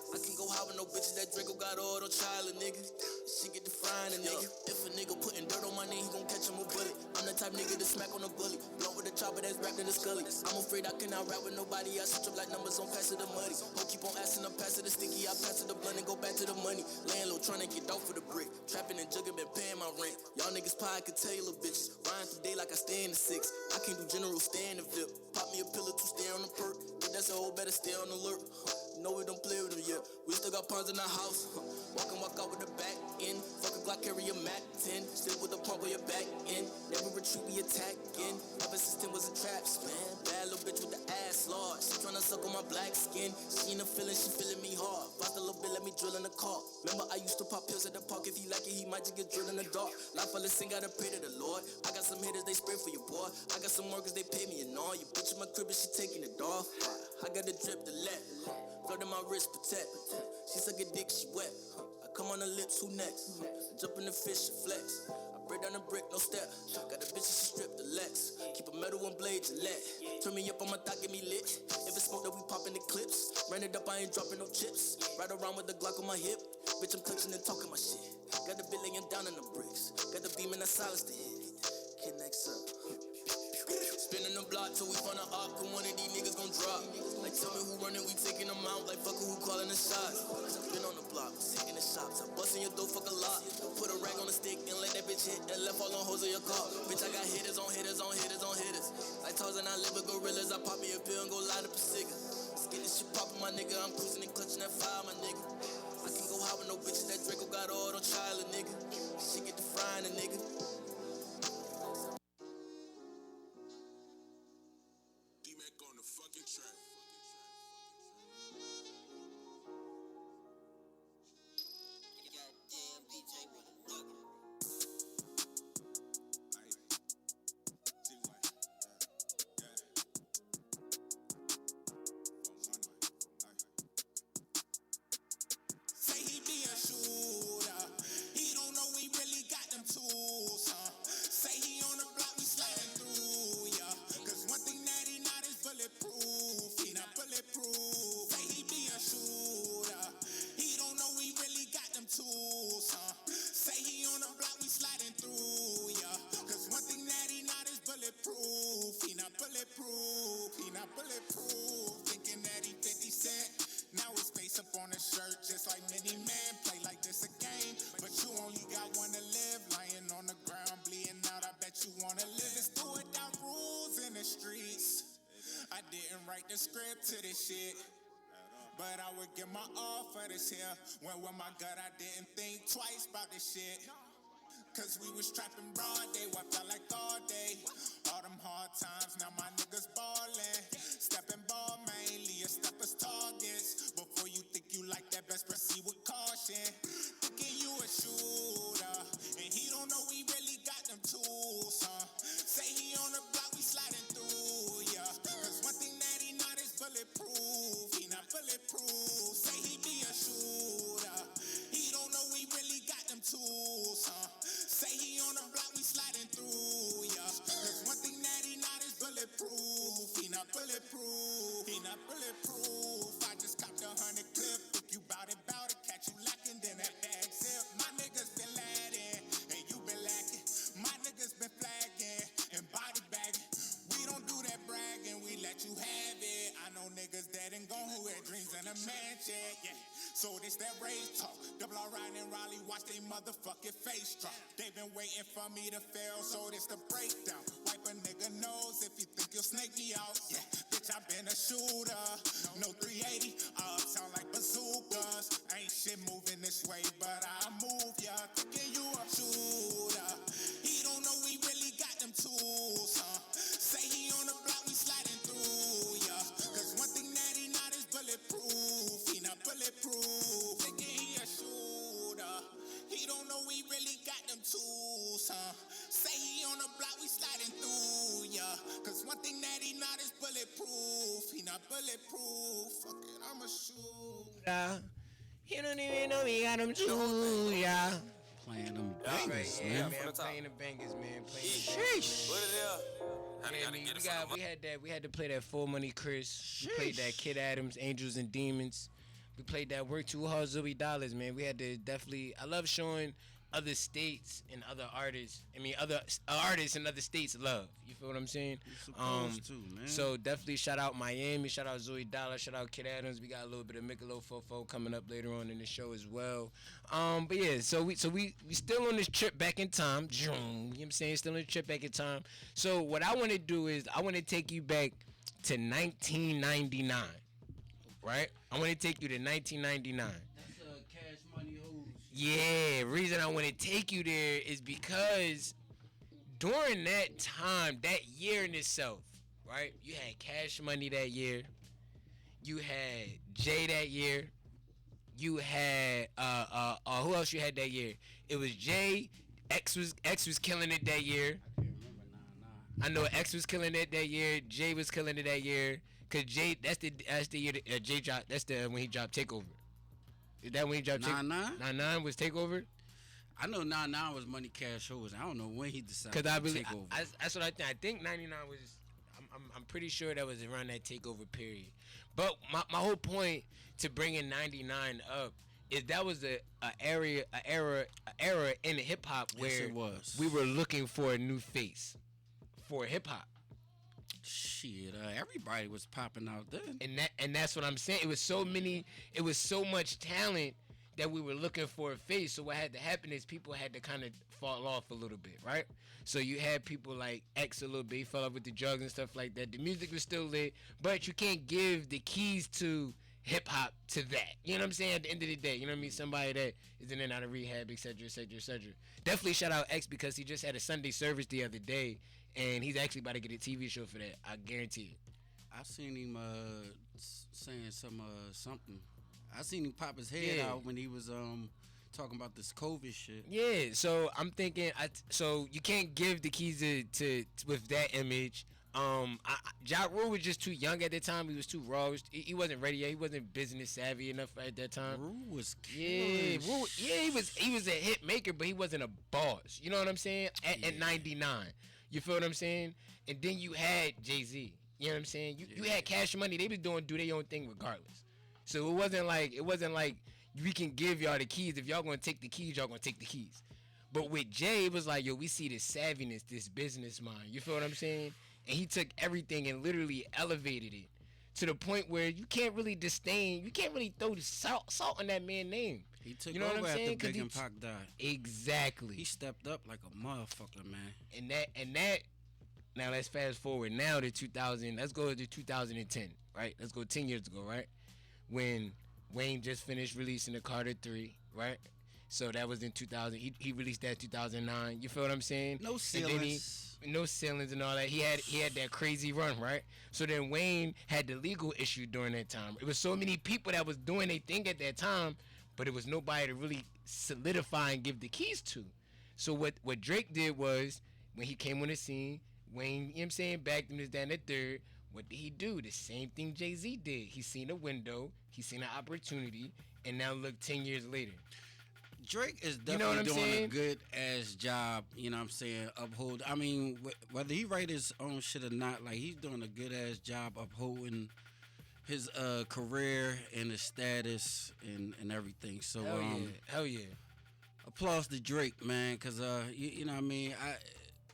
I can go high with no bitches, that Draco got all the child, nigga. She get the frying, nigga. If a nigga putting dirt on my name, he gon' catch him a bullet. I'm the type nigga to smack on a bully. Blow with a chopper that's wrapped in the scully. I'm afraid I cannot rap with nobody. I switch up like numbers on pass to the muddy. Ho keep on asking, I pass to the sticky. I pass to the blunt and go back to the money. Laying low, trying to get off for the brick. Trapping and jugging, been paying my rent. Y'all niggas pie, I can tell you little bitches. Riding through day like I stay in the six. I can't do general, stay in the VIP. Pop me a pillow to stay on the perk. But that's a whole better stay on alert. No, we don't play with them yet. We still got pawns in the house. Walk out with the back in. Fuck a Glock, carry a Mac 10. Still with the pump on your back in. Never retreat, we attack in. Ever since 10 was a trap, man. Bad little bitch with the ass large. She tryna suck on my black skin. She ain't a feeling, she feeling me hard. Bust a little bit, let me drill in the car. Remember, I used to pop pills at the park. If he like it, he might just get drilled in the dark. Life of the sin, gotta pray to the Lord. I got some hitters, they spray for you, boy. I got some workers, they pay me and all. You bitch in my crib and she taking it off. I got the drip, the let. Flood in my wrist, protect. She suck a dick, she wet. I come on her lips, who next? Jump in the fish, she flex. I break down the brick, no step. Got a bitch, she strip the Lex. Keep a metal and blade, Gillette. Turn me up on my thigh, get me lit. If it's smoke, then we poppin' the clips. Ran it up, I ain't dropping no chips. Ride around with the Glock on my hip. Bitch, I'm clutching and talking my shit. Got the bill laying down in the bricks. Got the beam and I silence the hit. Kid next up. Spinning the block till we find an op, cause one of these niggas gon' drop. Like tell me who running, we taking them out. Like fucker who calling the shots. Been on the block, was hitting the shops. I bustin' your door, fuck a lot. Put a rag on the stick and let that bitch hit and left all on hoes of your car. Bitch, I got hitters on hitters on hitters on hitters. Like Tarzan, I live with gorillas. I pop me a pill and go light up a cigarette. Let's get this shit poppin', my nigga. I'm cruising and clutching that fire, my nigga. I can go high with no bitches, that Draco got all the child, nigga. She get the frying, nigga. On the fucking track. Goddamn DJ with a nugget. Say he be a shooter. He don't know we really got them tools, huh? Say he on the block, we sliding through, yeah. Cause one thing that he not is bulletproof. He not bulletproof. Say he be a shooter. He don't know we really got them tools, huh? Say he on the block, we sliding through, yeah. Cause one thing that he not is bulletproof. He not bulletproof. He not bulletproof. Thinking that he 50 Cent. Now it's face up on the shirt, just like many men. Play like this a game, but you only got one to live. Lying on the ground, bleeding out. I bet you wanna live. It's do without rules in the streets. I didn't write the script to this shit, but I would give my all for this here. When with my gut, I didn't think twice about this shit. Cause we was trapping broad day, what felt like all day. All them hard times, now my niggas ballin'. Stepping ball mainly, a stepper's targets. Before you think you like that, best proceed with caution. Thinking you a shooter, and he don't know we really got them tools, huh? Say he on the block, we sliding through, yeah. Cause one thing that he not is bulletproof. He not bulletproof. Say he be a shooter. He don't know we really got them tools, huh? Say he on the block, we sliding through, yeah. Cause one thing that he not is bulletproof. He not bulletproof. He not bulletproof. I just So this that rage talk. Double R riding in Raleigh, watch they motherfucking face drop. They been waiting for me to fail, so this the breakdown. Wipe a nigga nose if you think you'll snake me out. Yeah, bitch, I been a shooter. No 380, I uptown like bazookas. Ain't shit moving this way, but I move ya. Cooking you a shooter. He don't know we really got them tools, huh? Say he on the block, we sliding through ya. Cause one thing that he not is bulletproof. He not bulletproof. Thinking he a shooter. He don't know we really got them tools, huh? Say he on the block, we sliding through ya. Cause one thing that he not is bulletproof. He not bulletproof. Fuck it, I'm a shooter. You don't even know we got them too, yeah. Playing them Right, bangers, yeah, man. man. Playing the bangers, man. Playing the Sheesh. What it is? How they Yeah, gotta man, get it from the we had to play that Full Money Chris. We played that Kid Adams, Angels and Demons. We played that Work Too Hard, Zoe Dollars, man. We had to definitely. I love showing other states and other artists. I mean, other artists in other states love. You feel what I'm saying? Supposed to, man. So definitely shout out Miami, shout out Zoe Dollar, shout out Kid Adams. We got a little bit of Michelob Fofo coming up later on in the show as well. But yeah, so we still on this trip back in time. You know what I'm saying? Still on the trip back in time. So what I want to do is I want to take you back to 1999. Right? I want to take you to 1999. That's Cash Money Hoes. Yeah, reason I want to take you there is because during that time, that year in itself, right? You had Cash Money that year. You had Jay that year. You had who else you had that year? It was Jay. X was killing it that year. I can't remember. I know X was killing it that year. Jay was killing it that year. Cause Jay, that's the year that Jay dropped. That's the when he dropped Takeover. Is that when he dropped Takeover? 9-9? 9-9 was Takeover. I know 9-9 was Money Cash Hoes. I don't know when he decided Cause I to really, take over. that's what I think. I think 99 was. I'm pretty sure that was around that Takeover period. But my whole point to bringing 99 up is that was a era in hip hop where Yes, it was. we were looking for a new face for hip hop. Shit, everybody was popping out then. And that's what I'm saying. It was so much talent that we were looking for a face. So what had to happen is people had to kind of fall off a little bit, right? So you had people like X a little bit, he fell off with the drugs and stuff like that. The music was still lit, but you can't give the keys to hip hop to that. You know what I'm saying? At the end of the day, you know what I mean? Somebody that is in and out of rehab, etc., etc., etc. Definitely shout out X because he just had a Sunday service the other day, and he's actually about to get a TV show for that. I guarantee it. I seen him saying something. I seen him pop his head Yeah. out when he was talking about this COVID shit. Yeah, so I'm thinking, so you can't give the keys to with that image. Ja Rule was just too young at the time. He was too raw. He wasn't ready yet. He wasn't business savvy enough at that time. Rule was Yeah, killing. Rule, he was a hit maker, but he wasn't a boss. You know what I'm saying? At 99, you feel what I'm saying? And then you had Jay-Z. You know what I'm saying? You had Cash Money. They was do their own thing regardless. So it wasn't like we can give y'all the keys. If y'all gonna take the keys, y'all gonna take the keys. But with Jay, it was like, yo, we see this savviness, this business mind. You feel what I'm saying? And he took everything and literally elevated it to the point where you can't really disdain, you can't really throw the salt on that man's name. He took You know what over I'm saying? after 'Cause Big and Pac died. Exactly. He stepped up like a motherfucker, man. And that now let's fast forward now to 2000. Let's go to 2010, right? Let's go 10 years ago, right? When Wayne just finished releasing the Carter 3, right? So that was in 2000. He released that 2009. You feel what I'm saying? No ceilings. No ceilings and all that. He had that crazy run, right? So then Wayne had the legal issue during that time. It was so many people that was doing their thing at that time, but it was nobody to really solidify and give the keys to. So what Drake did was, when he came on the scene, Wayne, you know what I'm saying, backed him this, that, and the third. What did he do? The same thing Jay-Z did. He seen a window, he seen an opportunity, and now look 10 years later. Drake is You know what definitely I'm doing saying? a good ass job, you know what I'm saying, I mean, whether he write his own shit or not, like, he's doing a good ass job upholding his career and his status and everything. So Hell yeah. applause to Drake, man, because you know what I mean,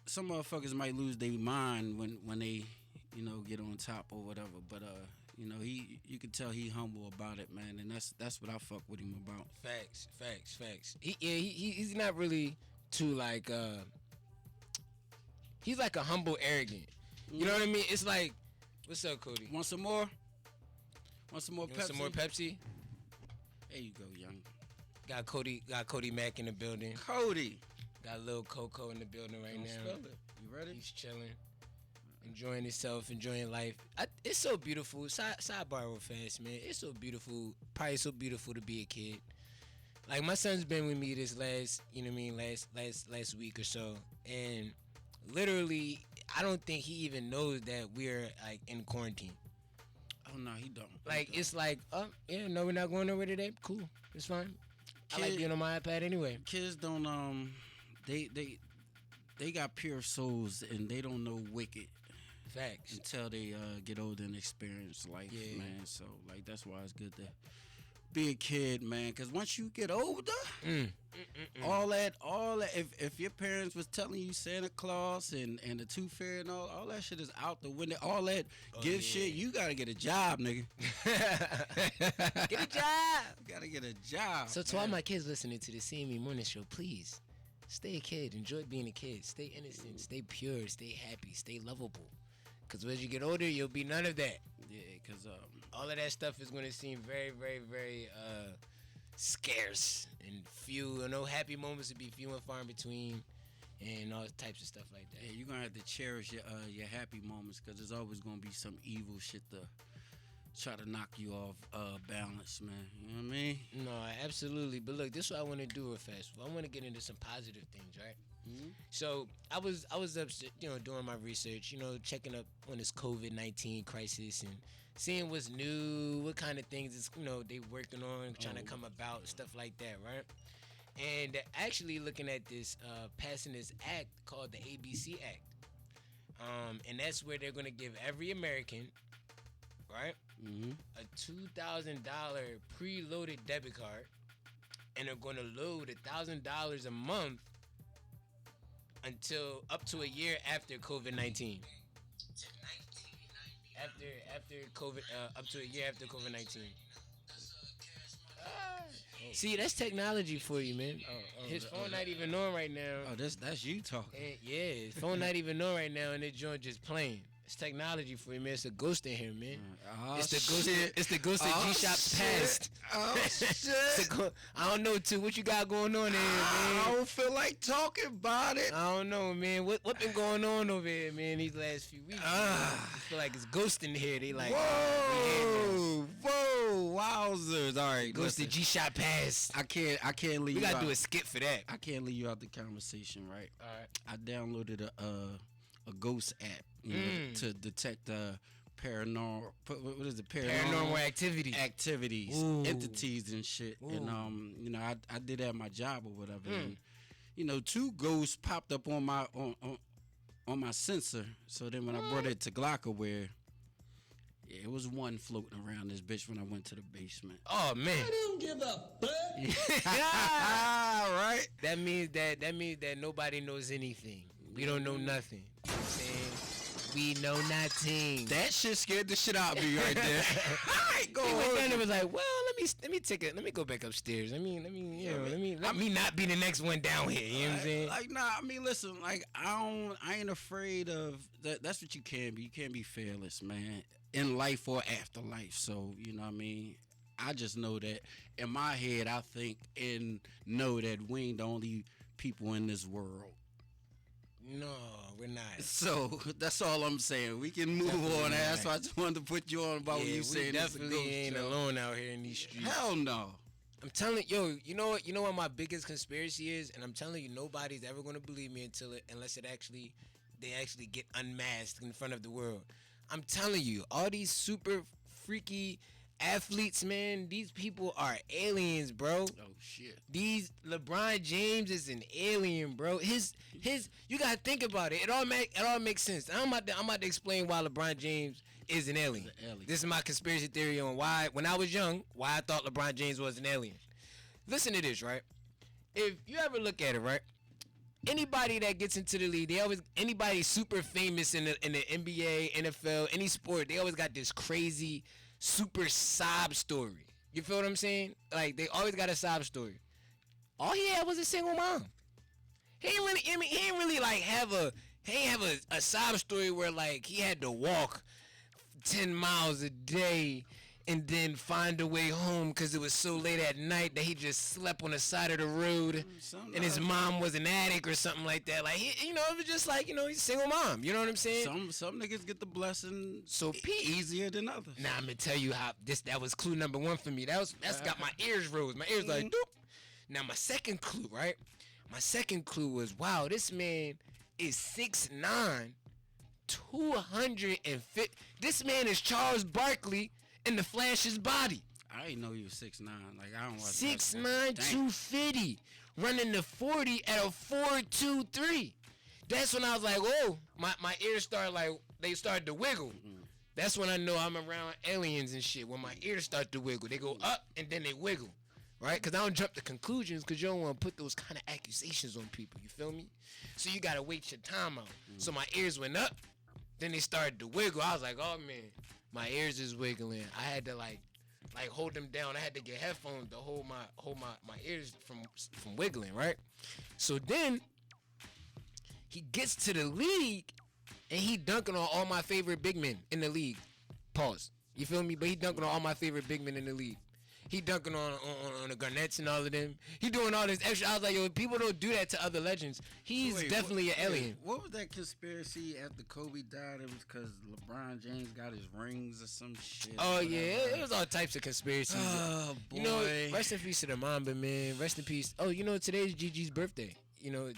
some motherfuckers might lose their mind when they, you know, get on top or whatever, but You know, you can tell he humble about it, man, and that's what I fuck with him about. Facts. He's not really too like he's like a humble arrogant. You know what I mean? It's like, what's up, Cody? Want some more? Want some more You Pepsi? want some more Pepsi? There you go, young. Got Cody Mack in the building. Cody. Got Lil Coco in the building right Don't now. spell it. You ready? He's chilling, enjoying himself, enjoying life. It's so beautiful. Sidebar real fast, man. It's so beautiful. Probably so beautiful to be a kid. Like, my son's been with me this last, you know what I mean, last week or so, and literally, I don't think he even knows that we're like in quarantine. Oh no, he don't. Like, it's like, oh yeah, no, we're not going nowhere today. Cool, it's fine. I like being on my iPad anyway. Kids don't they got pure souls and they don't know wicked Facts. until they get older and experience life, Yeah. man. So like that's why it's good to be a kid, man. Cause once you get older, all that. If your parents was telling you Santa Claus and the Tooth Fairy and all that shit is out the window. All that gift shit, you gotta get a job, nigga. Get a job. You gotta get a job. So to all my kids listening to the CME Morning Show, please stay a kid. Enjoy being a kid. Stay innocent. Stay pure. Stay happy. Stay lovable. Because as you get older, you'll be none of that. Yeah, because all of that stuff is going to seem very, very, very scarce and few. You know, happy moments will be few and far in between, and all types of stuff like that. yeah, you're gonna have to cherish your happy moments because there's always gonna be some evil shit to try to knock you off balance, man. You know what I mean? No, absolutely. But look, this is what I want to do real fast. I want to get into some positive things, right? Mm-hmm. So I was up, doing my research, checking up on this COVID-19 crisis and seeing what's new, what kind of things is, they working on, trying to come about, stuff like that, right? And they're actually looking at this, passing this act called the ABC Act, and that's where they're gonna give every American, right, a $2,000 preloaded debit card, and they're gonna load $1,000 a month until up to a year after COVID-19. After COVID, up to a year after COVID-19. See, that's technology for you, man. His phone not even on right now. Oh, that's you talking. And, yeah, his phone not even on right now, and the joint just playing. It's technology for you, man. It's a ghost in here, man. It's the ghost. It's the ghost of G-Shop's past. Oh shit! I don't know, too. What you got going on there, man? I don't feel like talking about it. I don't know, man. What been going on over here, man? These last few weeks. I feel like it's ghost in here. They like, whoa, wowzers! All right, ghost of G-Shop past. I can't leave. We gotta you do out. a skit for that. I can't leave you out the conversation, right? All right. I downloaded a ghost app to detect paranormal. What is it? Paranormal activities, entities and shit. Ooh. And I did that at my job or whatever. And, 2 ghosts popped up on my on my sensor. So then when I brought it to Glockaware, yeah, it was one floating around this bitch when I went to the basement. Oh man! I don't give a fuck. Right? That means that nobody knows anything. We don't know nothing. You know what I'm saying? We know nothing. That shit scared the shit out of me right there. Go on. Then it was like, well, let me go back upstairs. Let me not be the next one down here. You know what I'm saying? Like, nah, I mean, listen, like, I ain't afraid of that. That's what you can be. You can't be fearless, man, in life or afterlife. So, you know what I mean? I just know that in my head, I think and know that we ain't the only people in this world. No, we're not. So that's all I'm saying. We can move definitely on. That's why I just wanted to put you on about what you saying. We definitely ain't alone out here in these streets. Hell no. I'm telling you, you know what my biggest conspiracy is, and I'm telling you, nobody's ever gonna believe me unless they actually get unmasked in front of the world. I'm telling you, all these super freaky athletes, man, these people are aliens, bro. Oh shit. These LeBron James is an alien, bro. His you gotta think about it. It all makes sense. I'm about to explain why LeBron James is an alien. This is my conspiracy theory on why, when I was young, why I thought LeBron James was an alien. Listen to this, right? If you ever look at it, right? Anybody that gets into the league, anybody super famous in the NBA, NFL, any sport, they always got this crazy super sob story. You feel what I'm saying? Like they always got a sob story. All he had was a single mom. He ain't really, I mean, he ain't really like have a sob story where like he had to walk 10 miles a day and then find a way home because it was so late at night that he just slept on the side of the road and his mom was an addict or something like that. Like, he, it was just like, he's a single mom. You know what I'm saying? Some niggas get the blessing so easier than others. Now, I'm going to tell you how that was clue number one for me. That's got my ears rose. My ears like, doop. Now, my second clue, right? My second clue was, wow, this man is 6'9", 250. This man is Charles Barkley in the Flash's body. I didn't know he was 6'9". Like, I don't watch 6'9", 250, running the 40 at a 4.23. That's when I was like, oh, my ears started to wiggle. Mm-hmm. That's when I know I'm around aliens and shit. When my ears start to wiggle, they go up and then they wiggle, right? Because I don't jump to conclusions because you don't want to put those kind of accusations on people. You feel me? So you gotta wait your time out. Mm-hmm. So my ears went up, then they started to wiggle. I was like, oh man. My ears is wiggling. I had to like hold them down. I had to get headphones to hold my ears from wiggling, right? So then he gets to the league and he dunking on all my favorite big men in the league. Pause. You feel me? But he dunking on all my favorite big men in the league. He dunking on the Garnetts and all of them. He doing all this extra. I was like, yo, people don't do that to other legends. He's definitely an alien. What was that conspiracy after Kobe died? It was because LeBron James got his rings or some shit. Oh, yeah. It was all types of conspiracies. Oh, boy. Rest in peace to the Mamba, man. Rest in peace. Oh, today's Gigi's birthday.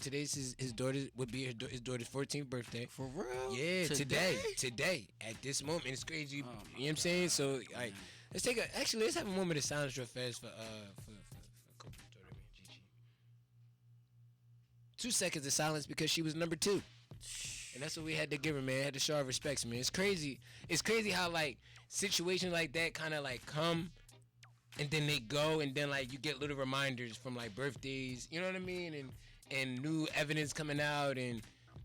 Today's his daughter's 14th birthday. For real? Yeah, today. At this moment. It's crazy. You know what I'm saying? So, like... Let's have a moment of silence real fast for Kobe's daughter, man, Gigi. 2 seconds of silence because she was number 2. And that's what we had to give her, man. Had to show our respects, man. It's crazy. It's crazy how, like, situations like that kind of, like, come and then they go and then, like, you get little reminders from, like, birthdays. You know what I mean? And new evidence coming out and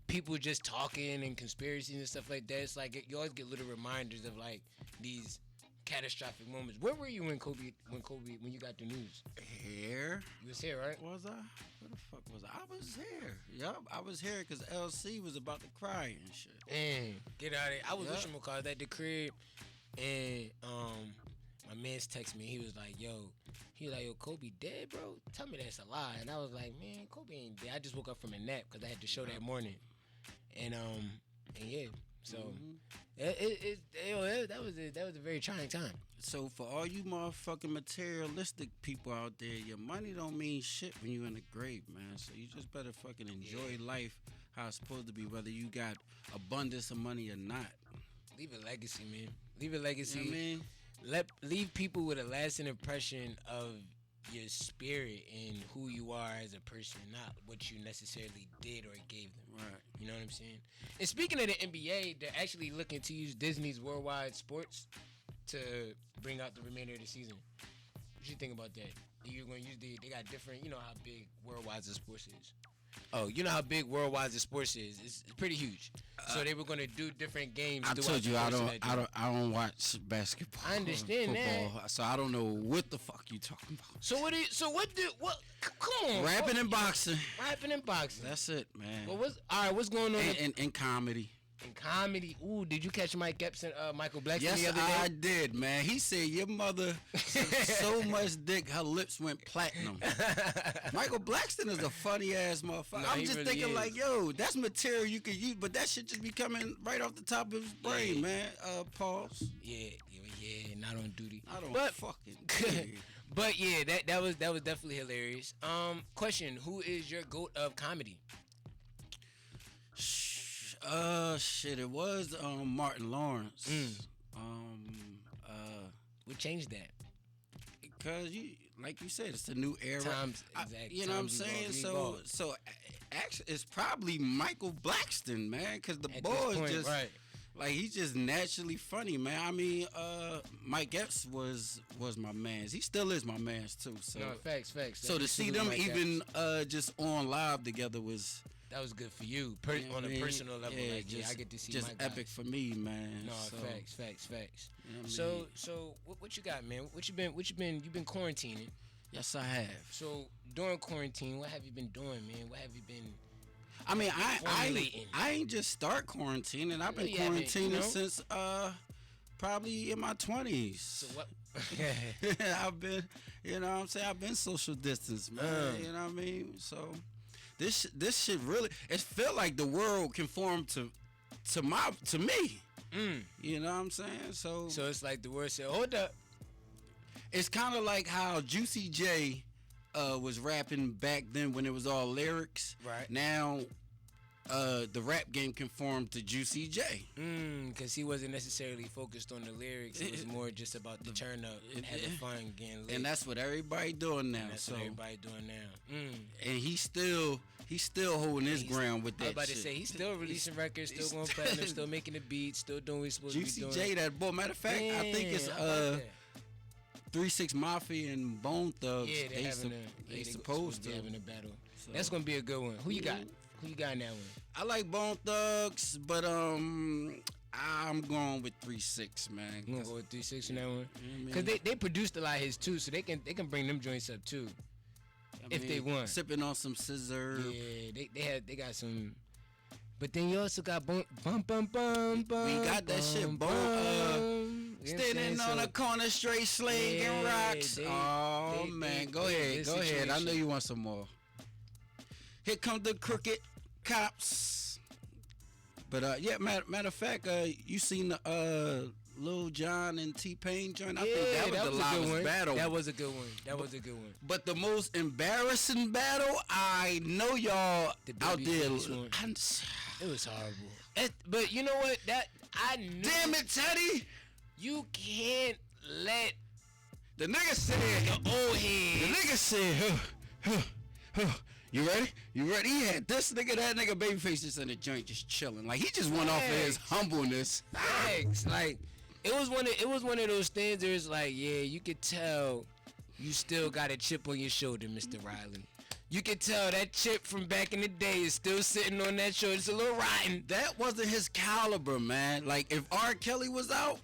people just talking and conspiracies and stuff like that. It's like you always get little reminders of, like, these catastrophic moments. Where were you when you got the news? Here. You was here, right? Was I? Where the fuck was I? I was here. Yup, I was here because LC was about to cry and shit. And get out of here. I was with Shimokaz at the crib, and my man's text me. He was like, yo, Kobe dead, bro? Tell me that's a lie. And I was like, man, Kobe ain't dead. I just woke up from a nap because I had the show that morning, and yeah. So that was a very trying time. So for all you motherfucking materialistic people out there, your money don't mean shit when you in the grave, man. So you just better fucking enjoy life how it's supposed to be, whether you got abundance of money or not. Leave a legacy, man. Leave a legacy. You know what I mean? Leave people with a lasting impression of your spirit and who you are as a person, not what you necessarily did or gave them. Right. You know what I'm saying? And speaking of the NBA, they're actually looking to use Disney's Worldwide Sports to bring out the remainder of the season. What you think about that? You're going to use they got different, you know how big Worldwide Sports is. Oh, you know how big Worldwide Sports is. It's pretty huge. So they were going to do different games. I told you I don't watch basketball. I understand that. So I don't know what the fuck you talking about. Come on. Rapping and boxing. Rapping and boxing. That's it, man. Well, what's going on in comedy? In comedy, ooh, did you catch Mike Epps and Michael Blackson the other day? Yes, I did, man. He said your mother so much dick, her lips went platinum. Michael Blackson is a funny ass motherfucker. I'm just really thinking like, yo, that's material you could use, but that shit just be coming right off the top of his brain, man. Pause. Yeah, not on duty. I don't fucking. But yeah, that was definitely hilarious. Question: who is your GOAT of comedy? Shit, it was Martin Lawrence. We changed that because like you said, it's a new era. You know what I'm saying? So actually, it's probably Michael Blackson, man, because the boy is just right. Like he's just naturally funny, man. I mean, Mike Epps was my man's. He still is my man's too. So no, facts. So to see them even just on live together was That was good for you, on a personal level. Yeah, like, just, I get to see just my guys. epic for me, man. No, so, facts. You know what I So, mean? what you got, man? You've been quarantining. Yes, I have. So during quarantine, what have you been doing, man? What have you been? I mean, formulating? I ain't just start quarantining. I've been You haven't, quarantining since probably in my 20s. So what? I've been, you know what I'm saying? I've been social distance, man. You know what I mean? So this shit really, it felt like the world conformed to me. You know what I'm saying? So it's like the word said, hold up. it's kind of like how Juicy J was rapping back then when it was all lyrics. Right. Now the rap game conformed to Juicy J. Because he wasn't necessarily focused on the lyrics. It was more just about the turn up, having fun, getting lit. And that's what everybody doing now. And that's what everybody doing now. And he's still holding his ground with that. I was about shit. to say he's still releasing records, still going platinum, still making the beats, still doing what he's supposed Juicy to be doing. J, that boy. Matter of fact, I think it's Man, I like that. 3-6 Mafia and Bone Thugs. Yeah, they supposed to be having a battle. So. That's gonna be a good one. Who you got? Who you got in that one? I like Bone Thugs, but I'm going with 3-6, man. You gonna go with 3-6 in that one? I Because mean, they produced a lot of his too, so they can bring them joints up too. If they want. Sipping on some scissor. Yeah, they got some. But then you also got bum bum bum bum. We got that shit, Bone. Standing on a corner straight slinging rocks. Man, go ahead. I know you want some more. Here come the crooked cops. But yeah, matter of fact, you seen the Lil Jon and T-Pain joint? I think that was the loudest battle. That was a good one. But the most embarrassing battle, I know y'all out there. It was horrible. But you know what? I knew. Damn it, Teddy! You can't let the nigga said the old head. The nigga said, You ready? He had this nigga, that nigga, Babyface just in the joint, just chilling. Like he just went off of his humbleness. Thanks. Like it was one of those things. Where it's like, yeah, you could tell you still got a chip on your shoulder, Mr. Riley. You could tell that chip from back in the day is still sitting on that shoulder. It's a little rotten. That wasn't his caliber, man. Like if R. Kelly was out,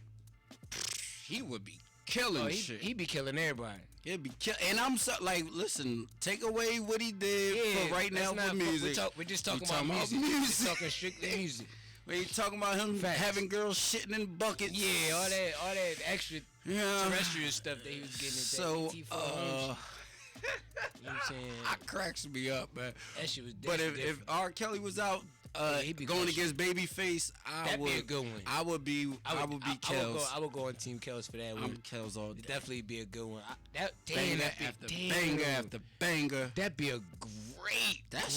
he would be killing shit. He'd be killing everybody. He'd be and I'm so like, listen, take away what he did for right now for music. We're just talking about music. We're talking strictly music. We ain't talking about him having girls shitting in buckets. Yeah, all that extra terrestrial stuff that he was getting into. So, you know what I'm saying? It cracks me up, man. That shit was But if R. Kelly was out going against Babyface, that'd be a good one. I would be Kels. I would go on Team Kels for that one. I'm Kels all day. It'd definitely be a good one. Banger after banger. That'd be a great battle.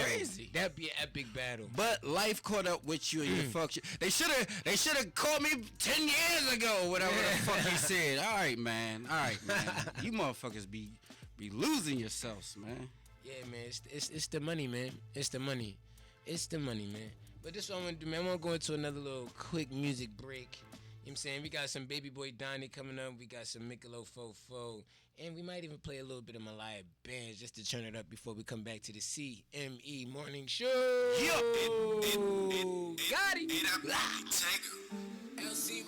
Crazy. That'd be an epic battle. But life caught up with you and your fuck shit. They should have called me 10 years ago. Whatever the fuck he said. All right, man. You motherfuckers be losing yourselves, man. Yeah, man. It's the money, man. It's the money, man. But this is what I'm gonna do, man. I'm gonna go into another little quick music break. You know what I'm saying? We got some Baby Boy Donnie coming up. We got some Michelob Fofo. And we might even play a little bit of Malaya Bands just to turn it up before we come back to the CME Morning Show. Got it. LC.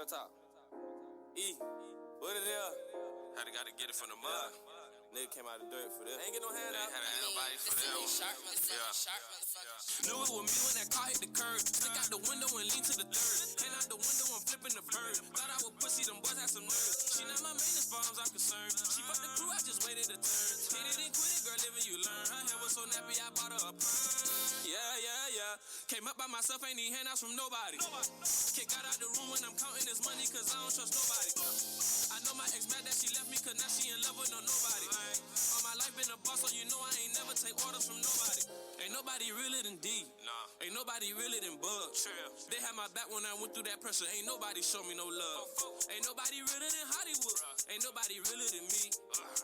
the top. E, what it is? Gotta get it from the mud. Nigga came out of the dirt for this. Ain't get no hand out. Had an antibody for that one. Knew it was me when that car hit the curb. Stick out the window and lean to the third. Hand out the window, I'm flipping the bird. Thought I would pussy, them boys had some nerve. She not my main as far as I'm concerned. She fucked the crew, I just waited a turn. Hit it and quit it, girl, living you learn. Her hair was so nappy, I bought her a perm. Yeah. Came up by myself, ain't need handouts from nobody. Kick out the room when I'm counting this money, cause I don't trust nobody. I know my ex mad that she left me, cause now she in love with no nobody. All my life been a boss, so you know I ain't never take orders from nobody. Ain't nobody realer than D. Nah. Ain't nobody realer than Bug. They had my back when I went through that pressure. Ain't nobody show me no love. Ain't nobody realer than Hollywood. Ain't nobody realer than me.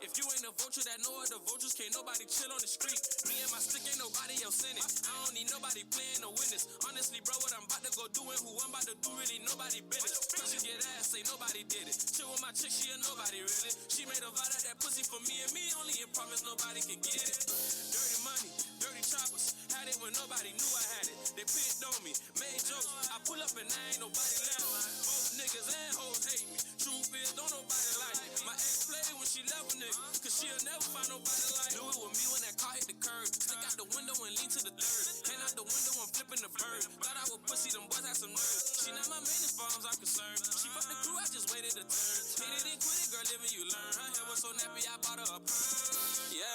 If you ain't a vulture that know other vultures, can't nobody chill on the street. Me and my stick, ain't nobody else in it. I don't need nobody playing no witness. Honestly, bro, what I'm about to go do and who I'm about to do, really nobody business. Push and get ass, ain't nobody did it. Chill with my chick, she a nobody really. She made a vow that that pussy for me and me only, and promise nobody can get it. Dirty money, dirty choppers. Had it when nobody knew I had it. They picked on me, made jokes. I pull up and I ain't nobody left. Both niggas and hoes hate me. Truth is, don't nobody like me. My ex played when she left a nigga, cause she'll never find nobody like me. Knew it was me when that car hit the curb. Stick out the window and lean to the third. Hand out the window, I'm flipping the bird. Thought I would pussy, them boys had some nerve. She not my main as far as I'm concerned. She fucked the crew, I just waited a turn. Hit it and quit it, girl, living you learn. Her hair was so nappy, I bought her a perm. Yeah.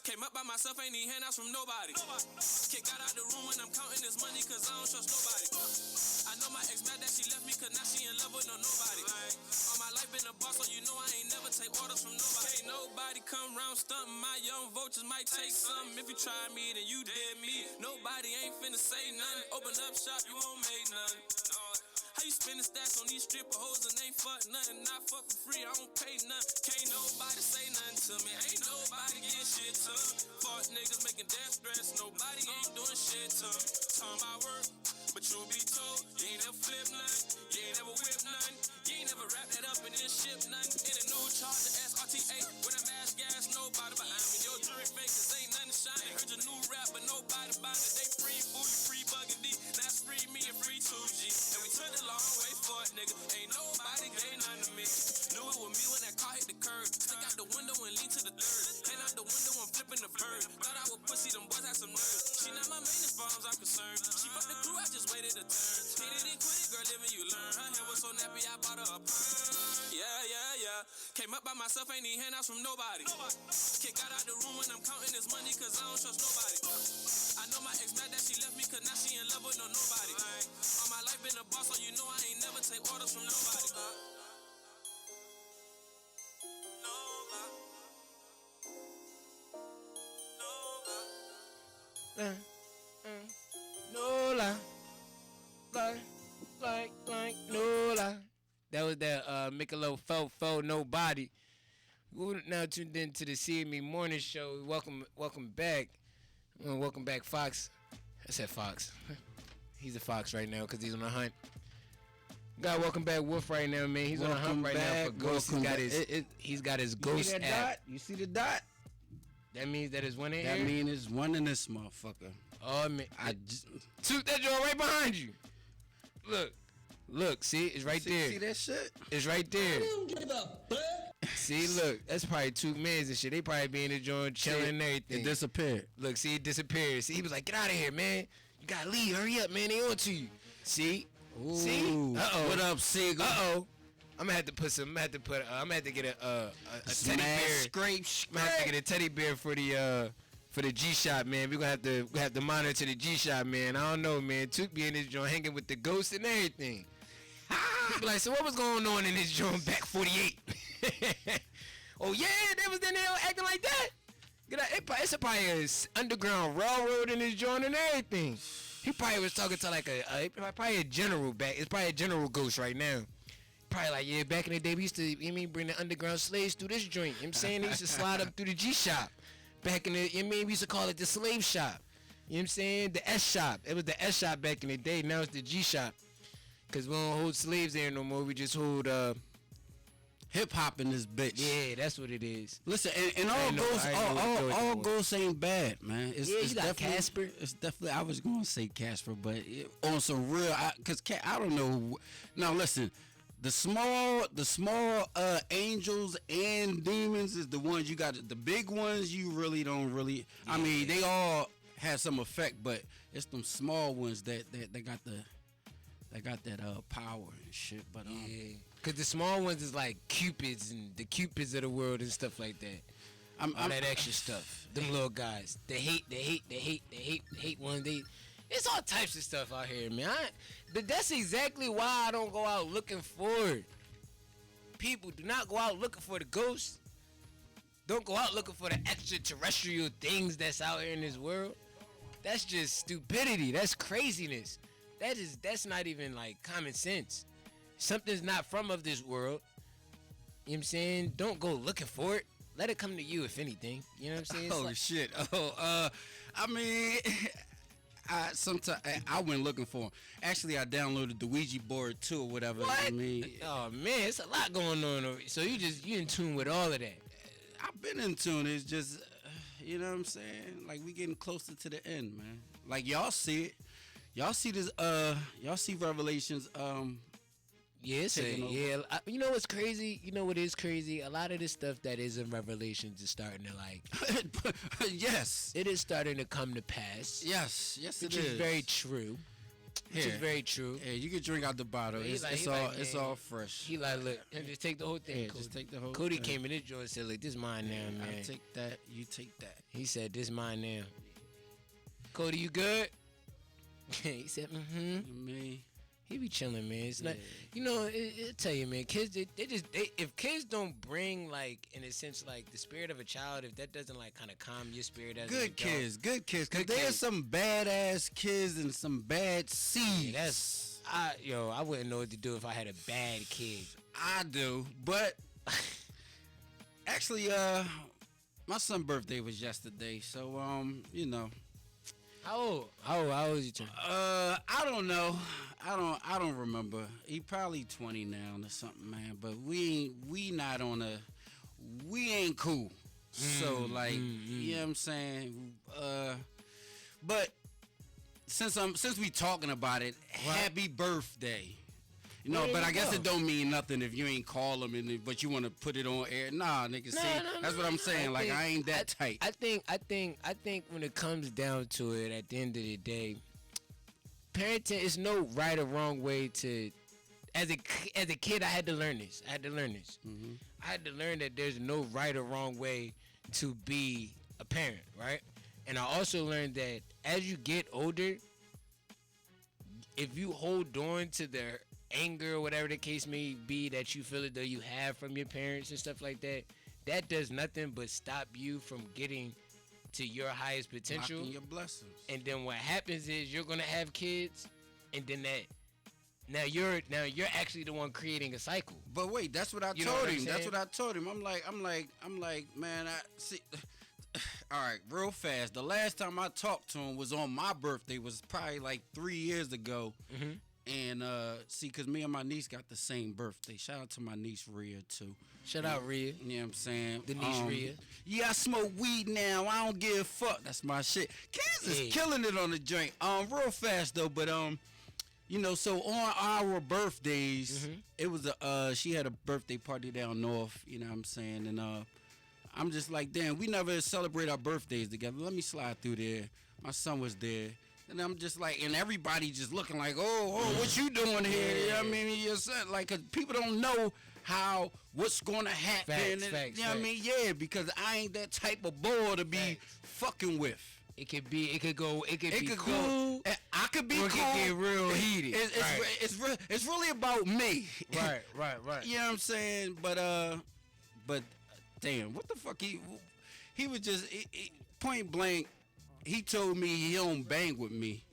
Came up by myself, ain't need handouts from nobody. Kick out the room when I'm counting this money, cause I don't trust nobody. I know my ex mad that she left me, cause now she in love with no nobody. All my life been a boss, so you know I ain't never take orders from nobody. Ain't nobody come round stunting, my young vultures might take something. If you try me, then you did me. Nobody ain't finna say nothing. Open up shop, you won't make nothing. How you spending stats on these stripper hoes and ain't fuck nothing? I fuck for free, I don't pay nothing. Can't nobody say nothing to me. Ain't nobody getting shit to me. Fuck niggas making death threats. Nobody ain't doing shit to me. Talking about work, but you be told you ain't never flip nothing. You ain't never whip nothing. You ain't never wrap that up and then ship nothing. In a new Charger SRT8 with a mash gas, nobody behind me. Your jury fake, cause ain't nothing shining. Heard your new rap, but nobody buying it. They free booty, free bugging D. Now it's free me and free 2G. And we took the long way for it, nigga. Ain't nobody gave nothing to me. Knew it was me when that car hit the curb. Stick out the window and lean to the third. Hand out the window, I'm flipping the bird. Thought I would pussy, them boys had some nerve. She not my main as far as I'm concerned. She fucked the crew, I just waited a turn. Hit it and quit it, girl, living you learn. Her hair was so nappy, I bought her a perm. Yeah. Came up by myself, ain't need handouts from nobody. Kick out the room when I'm counting this money, cause I don't trust nobody. I know my ex mad that she left me, cause now she in love with no nobody. All my life been a boss, so you know I ain't never take orders from nobody. No lie. Like, no lie. That was that Michelob Fo Nobody. We're now tuned in to the CME Morning Show. Welcome back. Welcome back, Fox. I said Fox. He's a fox right now because he's on a hunt. God, welcome back, Wolf, right now, man. He's on a hunt right now for ghosts. He's got his ghost app. Dot? You see the dot? That means that is one in here? That means it's one in this motherfucker. Oh, man. Shoot that joint right behind you. Look, see? It's right there. See that shit? It's right there. I don't give a fuck. See, look, that's probably two mans and shit. They probably be in the joint chilling and everything. It disappeared. Look, see, it disappeared. See, he was like, get out of here, man. You gotta leave. Hurry up, man. They on to you. See? Ooh. See? Uh-oh. What up, Seagull? Uh-oh. I'm gonna have to get a teddy bear. Scrape. I'm gonna have to get a teddy bear for the G-Shot, man. We're gonna have to monitor the G-Shot, man. I don't know, man. Took be in this joint hanging with the ghosts and everything. Be like, so what was going on in this joint back 48? Oh yeah, they was in there acting like that. It's probably an underground railroad in this joint and everything. He probably was talking to like probably a general back. It's probably a general ghost right now. Probably like, yeah, back in the day we used to, bring the underground slaves through this joint. You know what I'm saying? They used to slide up through the G shop. Back in the, we used to call it the slave shop. You know what I'm saying? The S shop. It was the S shop back in the day. Now it's the G shop. Cause we don't hold slaves there no more. We just hold hip hop in this bitch. Yeah, that's what it is. Listen, and all ghosts ain't bad, man. It's You got definitely, Casper. It's definitely. I was gonna say Casper, but on some real, cause I don't know. Now listen, the small angels and demons is the ones you got. The big ones you really don't really. Yeah. I mean, they all have some effect, but it's them small ones that got that power and shit. But yeah. Cause the small ones is like Cupids and the Cupids of the world and stuff like that. All that extra stuff. Them little guys. They hate one. It's all types of stuff out here, man. But that's exactly why I don't go out looking for it. People do not go out looking for the ghosts. Don't go out looking for the extraterrestrial things that's out here in this world. That's just stupidity. That's craziness. That's not even like common sense. Something's not from of this world. You know what I'm saying? Don't go looking for it. Let it come to you, if anything. You know what I'm saying? Oh, shit. I mean, sometimes I went looking for them. Actually, I downloaded the Ouija board too, or whatever. What? I mean, oh man, it's a lot going on over here. So you in tune with all of that? I've been in tune. It's just, you know what I'm saying? Like we getting closer to the end, man. Like y'all see it. Y'all see this. Y'all see Revelations. Yeah, you know what's crazy? You know what is crazy? A lot of this stuff that is in Revelations is starting to like. Yes, it is starting to come to pass. Yes, which is very true. Which is very true. Yeah, you can drink out the bottle. It's all fresh. He like, look, and just take the whole thing. Yeah, just take the whole. Cody thing. came in this joint and said, "Look, this mine now, man. I take that. You take that." He said, "This mine now." Cody, you good? He said, "Mm-hmm." Me. He be chilling, man. It's not, you know. I tell you, man. Kids, they if kids don't bring like, in a sense, like the spirit of a child, if that doesn't like kind of calm your spirit as good kids, because there's some badass kids and some bad seeds. Yeah, I wouldn't know what to do if I had a bad kid. I do, but actually, my son's birthday was yesterday, so you know. How old is he turning? I don't know. I don't remember. He probably 20 now or something, man. But we ain't cool. So like, you know what I'm saying? But since we talking about it, happy birthday. You know, but I guess it don't mean nothing if you ain't call him but you want to put it on air. Nah, nigga, that's what I'm saying. I ain't that tight. I think when it comes down to it, at the end of the day, parenting is no right or wrong way to. As a kid, I had to learn this. Mm-hmm. I had to learn that there's no right or wrong way to be a parent, right? And I also learned that as you get older, if you hold on to the anger or whatever the case may be that you feel as though you have from your parents and stuff like that, that does nothing but stop you from getting to your highest potential. Blocking your blessings. And then what happens is you're gonna have kids, and then now you're actually the one creating a cycle. But wait, that's what I told him. That's what I told him. I'm like, man, I see. All right, real fast. The last time I talked to him was on my birthday. Was probably like 3 years ago. Mm-hmm. And see, cause me and my niece got the same birthday. Shout out to my niece Rhea too. Shout out Rhea. You know what I'm saying? The niece Rhea. Yeah, I smoke weed now. I don't give a fuck. That's my shit. Kids is killing it on the joint. Real fast though, but you know, so on our birthdays, it was she had a birthday party down north. You know what I'm saying? And I'm just like, damn, we never celebrate our birthdays together. Let me slide through there. My son was there. And I'm just like, and everybody just looking like, oh, what you doing here? You know what I mean? You're saying, like, cause people don't know what's going to happen. Facts, you know what I mean? Yeah, because I ain't that type of boy to be fucking with. It could be cool. Go, I could be cool. It could get real heated. It's really about me. Right. You know what I'm saying? But damn, what the fuck? He was just point blank. He told me he don't bang with me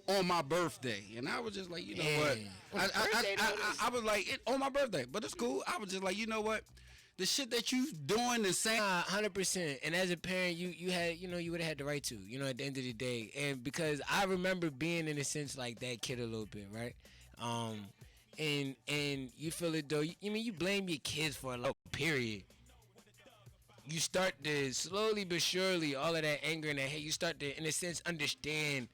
on my birthday, and I was just like, you know what? I was like, on my birthday, but it's cool. I was just like, you know what? The shit that you doing and saying, 100%. And as a parent, you had, you would have had the right to, at the end of the day, and because I remember being in a sense like that kid a little bit, right? and you feel it though. You blame your kids for a lot. Period. You start to slowly but surely, all of that anger and that hate, you start to, in a sense, understand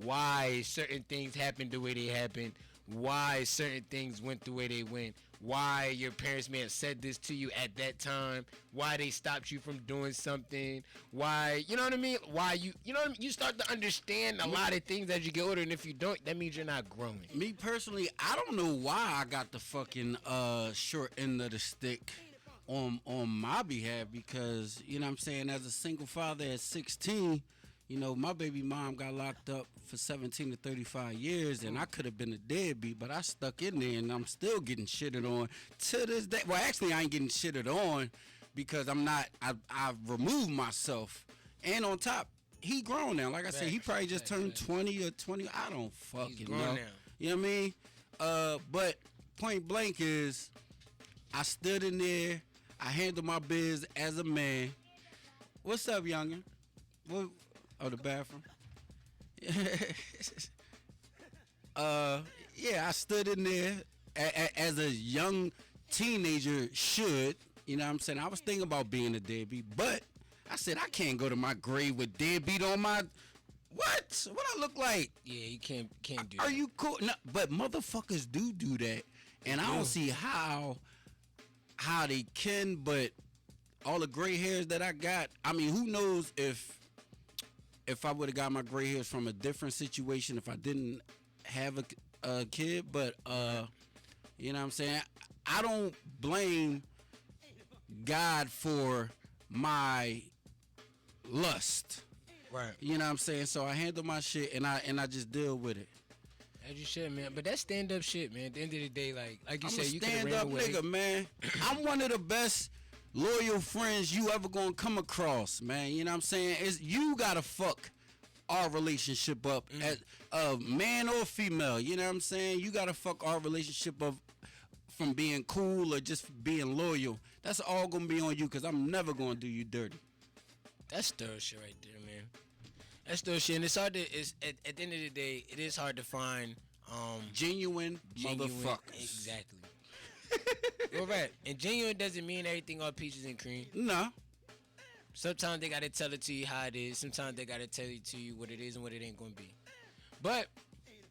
why certain things happened the way they happened, why certain things went the way they went, why your parents may have said this to you at that time, why they stopped you from doing something, why, you know what I mean? Why you know what I mean? You start to understand a lot of things as you get older, and if you don't, that means you're not growing. Me personally, I don't know why I got the fucking short end of the stick on my behalf, because you know what I'm saying, as a single father at 16, you know, my baby mom got locked up for 17 to 35 years, and I could have been a deadbeat, but I stuck in there, and I'm still getting shitted on to this day. Well, actually, I ain't getting shitted on because I've removed myself, and on top, he grown now. Like I said, he probably just turned 20 or 20. I don't fucking know. Now. You know what I mean? But point blank is, I stood in there. I handled my biz as a man. What's up, youngin? What? Oh, the bathroom. Yeah, I stood in there as a young teenager should. You know what I'm saying? I was thinking about being a deadbeat, but I said I can't go to my grave with deadbeat on my. What? What I look like? Yeah, you can't do that. Are you cool? No, but motherfuckers do that, and I don't see how they can. But all the gray hairs that I got, I mean, who knows if I would have got my gray hairs from a different situation if I didn't have a kid. But you know what I'm saying? I don't blame God for my lust. Right. You know what I'm saying? So I handle my shit and I just deal with it. As you should, man. But that's stand up shit, man. At the end of the day, like you I'm said, you could stand up nigga, man. I'm one of the best loyal friends you ever gonna come across, man. You know what I'm saying? You gotta fuck our relationship up as man or female. You know what I'm saying? You gotta fuck our relationship up from being cool or just being loyal. That's all gonna be on you, because I'm never gonna do you dirty. That's thorough shit right there, man. That's thorough shit, and it's hard to. At the end of the day, it is hard to find genuine motherfuckers. Exactly. You're right. And genuine doesn't mean everything all peaches and cream. No. Sometimes they gotta tell it to you how it is. Sometimes they gotta tell it to you what it is and what it ain't gonna be. But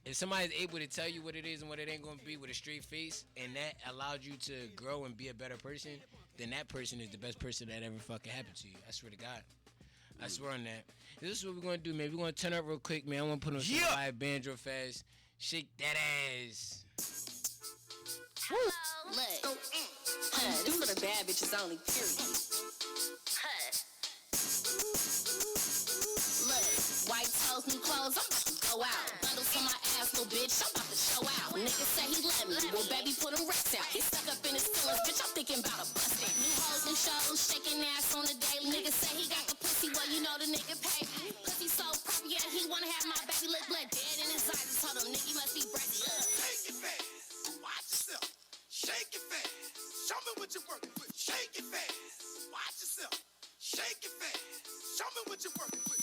if somebody's able to tell you what it is and what it ain't gonna be with a straight face, and that allowed you to grow and be a better person, then that person is the best person that ever fucking happened to you. I swear to God. I swear on that. This is what we're gonna do, man. We're gonna turn up real quick, man. I wanna put on some live band real fast. Shake that ass. Hello. Look. This for the bad bitches only, period. Look. White toes, new clothes, I'm about to go out. Bundles on my ass, little bitch, I'm about to show out. Niggas say he let me, well, baby, put him racks out. He stuck up in his feelings, bitch, I'm thinking about a bustin'. New hoes, new shows, shaking ass on the daily. Niggas say he got the pussy, well, you know the nigga pay me. Pussy so proper, yeah, he wanna have my baby. Look blood dead in his eyes. I told him, nigga, you must be breathy. Shake it fast, watch yourself. Shake it fast, show me what you're working with. Shake it fast, watch yourself. Shake it fast, show me what you're working with.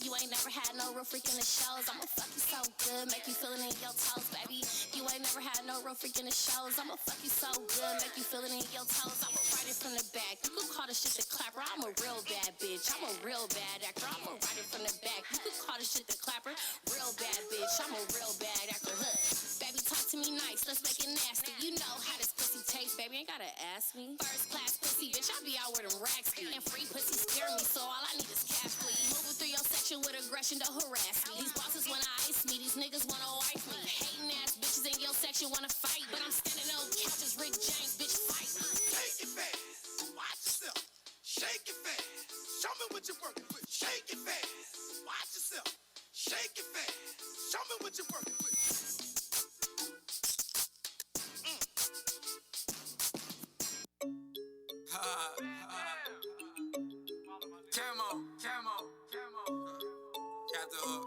You ain't never had no real freak in the shows. I'ma fuck you so good, make you feel it in your toes, baby. You ain't never had no real freak in the shows. I'ma fuck you so good, make you feel it in your toes. I'ma ride it from the back. You could call this shit the clapper. I'm a real bad bitch. I'm a real bad actor. I'ma ride it from the back. You could call this shit the clapper. Real bad bitch. I'm a real bad actor. Huh. Baby, talk to me nice. Let's make it nasty. You know how this pussy tastes, baby. Ain't gotta ask me. First class pussy, bitch. I be out where them racks be. And free pussy scare me, so all I need is cash, please. Moving through your section with aggression, don't harass me. These bosses wanna ice me, these niggas wanna wife me. Hating ass bitches in your section wanna fight, but I'm standing on couches, Rick James, bitch, fight. Shake it fast, watch yourself. Shake it fast, show me what you're working with. Shake it fast, watch yourself. Shake it fast, show me what you're working with. Got the hook.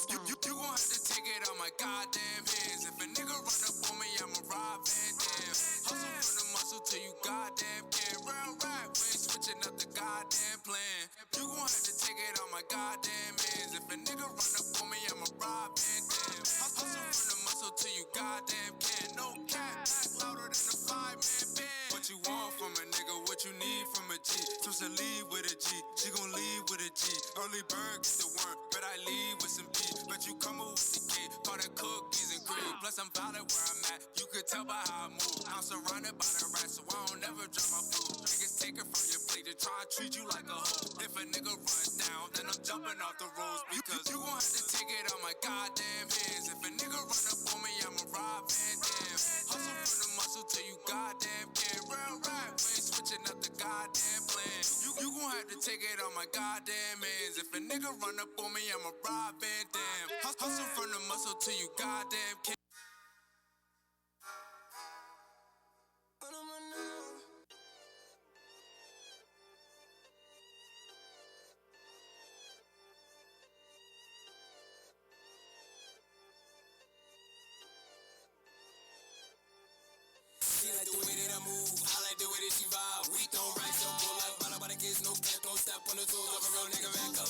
You gon' have to take it out my goddamn hands. If a nigga run up on me, I'ma rob Van Dam. Hustle for the muscle till you goddamn can. Round right, we ain't switching up the goddamn plan. You gon' have to take it on my goddamn hands. If a nigga run up on me, I'ma rob Van Dam. Hustle from the muscle till you goddamn can. No cap, back louder than a 5-man band. What you want from a nigga, what you need from a G. Choose to leave with a G, she gon' leave with a G. Early bird get the worm, but I leave with some P. Bet you come with the kid, call it cookies and cream. Plus I'm valid where I'm at, you could tell by how I move. I'm surrounded by the rats, so I don't never drop my food. Niggas take it from your plate, they try to treat you like a hoe. If a nigga runs down, then I'm jumping off the roads. Because you gon' have to take it on my goddamn hands. If a nigga run up on me, I'ma rob Van Dam. Hustle from the muscle till you goddamn can. Real rap, we ain't switching up the goddamn plan. You gon' have to take it on my goddamn hands. If a nigga run up on me, I'ma rob Van Dam. Hustle from the muscle till you goddamn can. She like the way that I move, I like the way that she vibe. We don't ride so cool like bada bada kids, no cap, no step on the toes of a real nigga back up.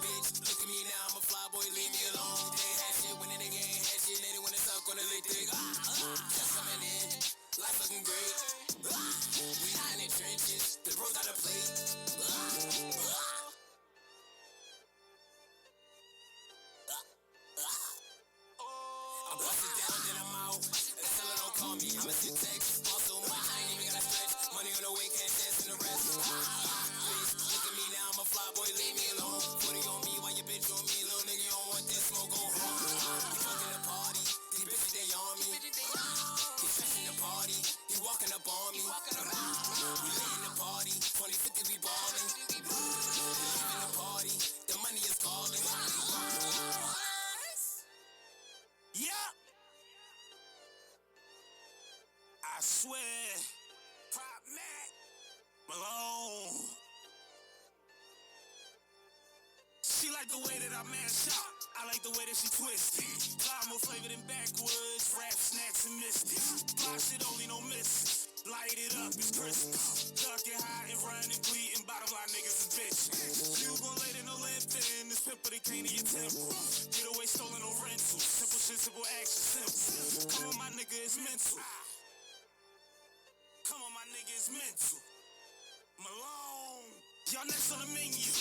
Bitch, look at me now, I'm a fly boy, leave me alone. They ain't had shit when they ain't had shit, they when it's up on the lick dick. Just coming in, life looking great. We high in the trenches, the bros got a plate. I'm busting down, then I'm out. And tell her don't call me, I'ma sit text. Also much, I ain't even gotta stretch. Money on the way, can't dance in the rest. Please, look at me now, I'm a fly boy, leave me alone. 40 on me, while your bitch on me, little nigga, you don't want this smoke, go home. We fucking the party, these bitches, they on me. He stressing the party, he walking up on me. We leaving the party, 2050 we ballin'. We leaving the party, the money is calling. Yeah. I swear. Prop Mac. Malone. She like the way that I mash up. I like the way that she twisted. Fly more flavor than backwoods. Rap snacks and mystics. Fly shit only no misses. Light it up, it's Christmas. Ducking high and running, bleeding. Bottom line niggas is bitches. You gon' let it no limpin'. This pimple that came to your temple. Get away stolen no rental. Simple shit, simple action, simple. Come on, my nigga, it's mental. Come on, my nigga, it's mental. Malone. Y'all next on the menu.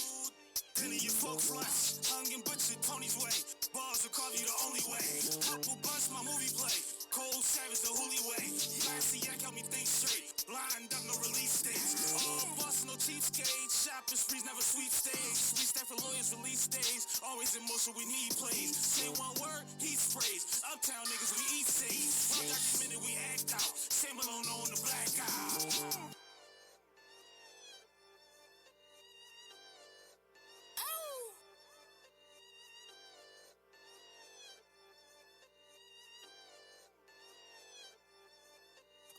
Penny your folks flush. Hung and butchered Tony's way. Balls will carve you the only way. Couple bust my movie play. Cold Savage the Hooli way. Classy yak help me think straight. Blind up no release dates. All boss no cheapskate. Shopping sprees never sweepstakes. We stand for lawyers release days. Always in motion we need plays. Say one word, he sprays. Uptown niggas we eat safe. Well documented we act out. Say Malone on the blackout.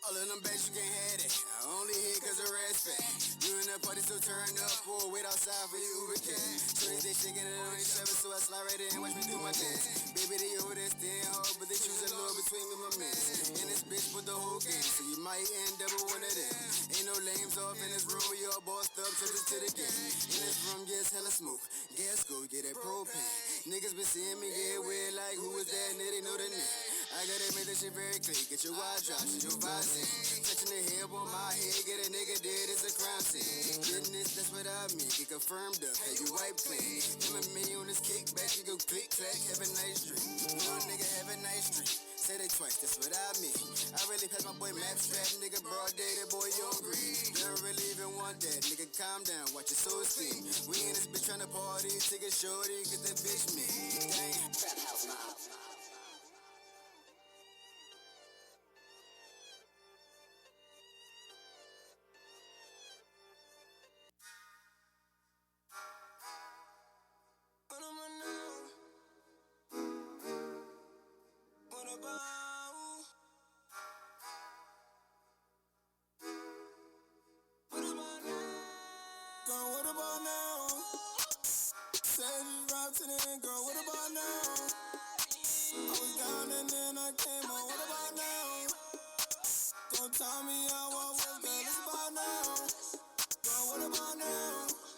All of them bags you can't have it. I only hit cause of respect. You in that party so turn up or wait outside for your Uber cat. Shorty they shaking it on each other, so I slide right in and watch me do my dance. Baby they over there staying hard, but they choose a little between me and my man. And this bitch put the whole game, so you might end up with one of them. Ain't no lames off in this room, we all bossed up, subject to the game. In this room, yes, hella smoke. Gas go get that propane. Niggas been seeing me get weird like who is that? Now they know the name. I gotta make that shit very clear. Get your wide drops and your vibes in. Touching the hair on my head, get a nigga dead, it's a crime scene. Goodness, that's what I mean. Get confirmed up, have you wipe clean. Him and me on this kickback, you go click clack, have a nice dream. Little nigga, have a nice dream. Say they twice, that's what I mean. I really pass my boy map strap, nigga broad day, that boy you on green. Don't really even want that, nigga calm down, watch your soul steam. We in this bitch tryna party, take a shorty, get that bitch me. Dang. Trap house mob. Girl, what about now? Said you rock to the end, girl, what about now? I was down and then I came on, what about now? Don't tell me how I was, girl, it's about now. Girl, what about now?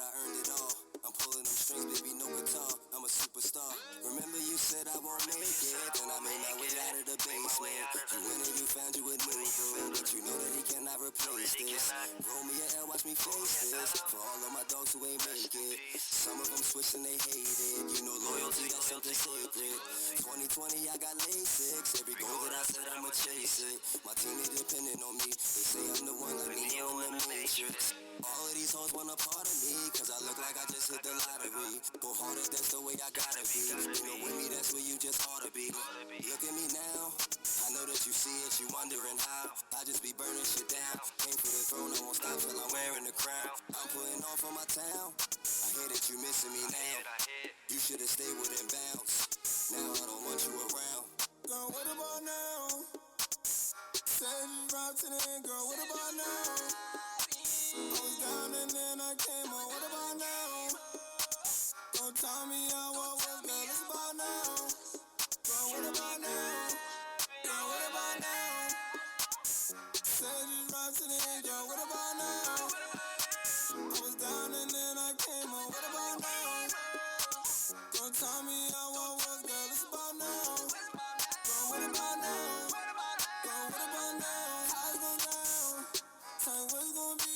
but I earned it all. I'm pulling them strings, baby, no guitar. I'm a superstar. Remember you said I won't make it, then I made my way out of the basement. You went and you found you a new boo, but you know that he cannot replace this. Roll me a L, watch me face this. For all of my dogs who ain't make it, some of them switch and they hate it. You know loyalty, that's something sacred. 2020, I got LASIX. Every goal that I said I'ma chase it. My team, they depending on me. They say I'm the one like Neo in the Matrix. All of these hoes want a part of me, cause I look like I just hit the lottery. Go harder, that's the way I gotta be. You know with me, that's where you just ought to be. Look at me now, I know that you see it, you wondering how. I just be burning shit down. Came for the throne, I won't stop till I'm wearing the crown. I'm putting on for my town. I hear that you missing me now. You should've stayed within bounds. Now I don't want you around. Girl, what about now? Said you route to the end, girl, what about now? I was down and then I came on, what about now? Don't tell me how I was, girl, it's about now. Girl, what about now? Girl, what about now? Said you route to the end, girl, what about now? I was down and then I came on, what about now? Don't tell me how I was, girl, it's about now. Girl, what about now? Girl, what about now? How's go down? Tell me what's gonna be.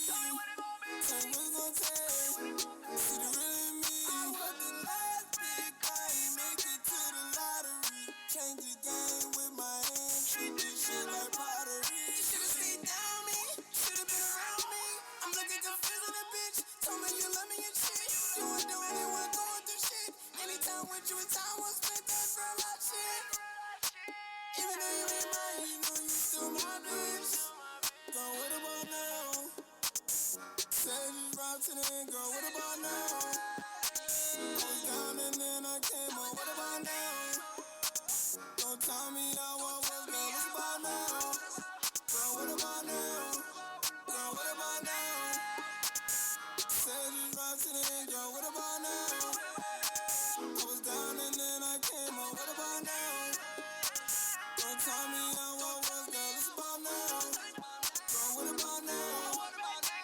Tell me what's gonna take. See the real in me. I was the last big guy, make it to the lottery. Change the game with my hands, treat this shit like pottery. You should've stayed down me, should've been around me. I'm looking confused on a bitch. Told me you love me and shit. You would do anyone going through shit. Anytime with you, it's time was spent, that's real life shit. Even though you ain't mine, you know you still my bitch. Girl, what about now? Said you route to the end, girl, what about now? I was down and then I came on, what about now? Don't tell me how I was, girl, what's about now? Girl, what about now? Girl, what about now? Said you route to the end, girl, what about now? I was down and then I came on, what about now? Don't tell me how I was, girl, it's about now. Girl, what about now?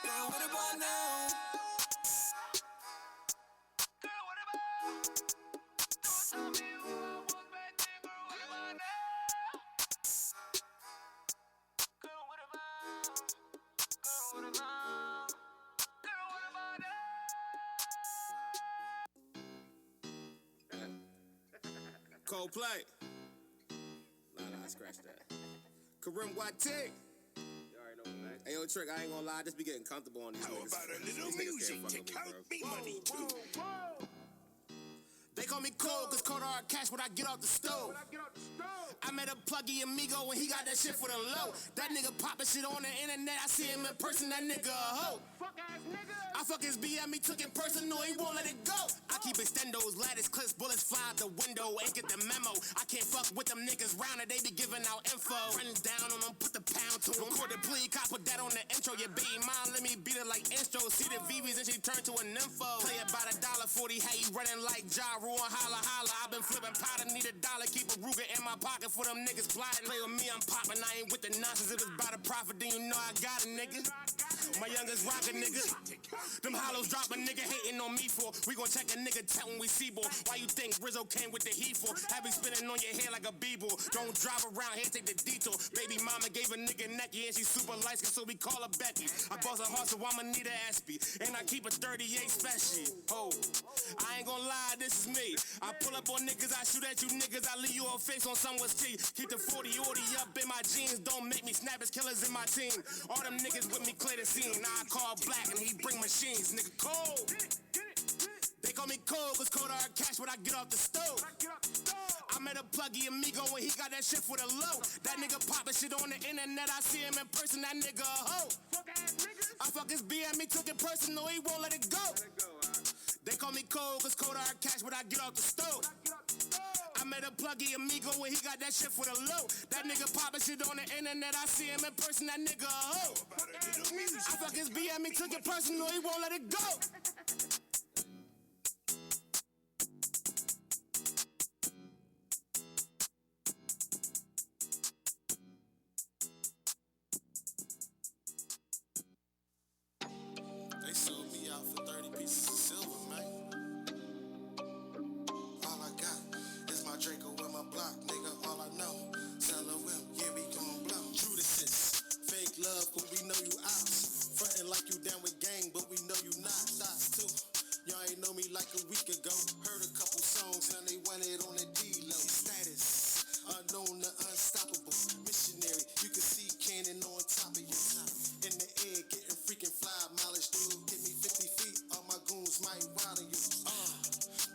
Girl, what about now? Girl, what about? Don't tell me who I was back then, girl, what about now? Girl, what about? Girl, what about? Girl, what about now? Coldplay. Nah, scratch that. Karim Wate. Hey, yo, Trick, I ain't gonna lie, I just be getting comfortable on these How niggas. about a little These niggas music can't fuck to with me, count bro. me money too? They call me cold, cause cold hard cash when I get off the stove. I met a pluggy amigo when he got that shit for the low. That nigga poppin' shit on the internet, I see him in person, that nigga a hoe. I fuck his BM, he took it personal, he won't let it go. I keep extendos, lattice clips, bullets fly out the window, ain't get the memo. I can't fuck with them niggas round, they be giving out info. Friends down on them, put the pound to them. Record the plea, cop put that on the intro. Your baby mom, let me beat it like intro. See the VVs and she turn to a nympho. Play about $1.40, how you running like Ja Rule and holla holla. I been flipping powder, need $1, keep a Ruger in my pocket for them niggas plotting. Play with me, I'm poppin', I ain't with the nonsense. If it's about a profit, then you know I got it, nigga. My youngest rocker, nigga. Them hollows drop a nigga hating on me for. We gon' check a nigga tell when we see boy. Why you think Rizzo came with the heat for? Have me spinning on your head like a b-ball. Don't drive around here, take the detour. Baby mama gave a nigga necky and she super light skin, so we call her Becky. I bust a heart, so I'ma need a Espy. And I keep a 38 special. Oh, I ain't gon' lie, this is me. I pull up on niggas, I shoot at you niggas, I leave you a face on someone's teeth. Keep the 40 up in my jeans, don't make me snap his killers in my team. All them niggas with me clear the scene. Now I call Black and he bring machines, nigga cold. They call me cold, cause cold hard cash when I get off the stove. I met a pluggy amigo when he got that shit for the low. That nigga poppin' shit on the internet, I see him in person, that nigga a hoe. I fuck his BM, he took it personal, he won't let it go. They call me cold, cause cold hard cash when I get off the stove. I met a pluggy amigo when he got that shit for the low. That nigga poppin' shit on the internet, I see him in person, that nigga a hoe. I fuck his BM, he took it personal, he won't let it go. They sold me out for 30 pieces of you like a week ago. Heard a couple songs, now they want it on the D-Lo. Status, unknown to unstoppable. Missionary, you can see cannon on top of you. In the air, getting freaking fly mileage, dude. Give me 50 feet, all my goons might wild on you.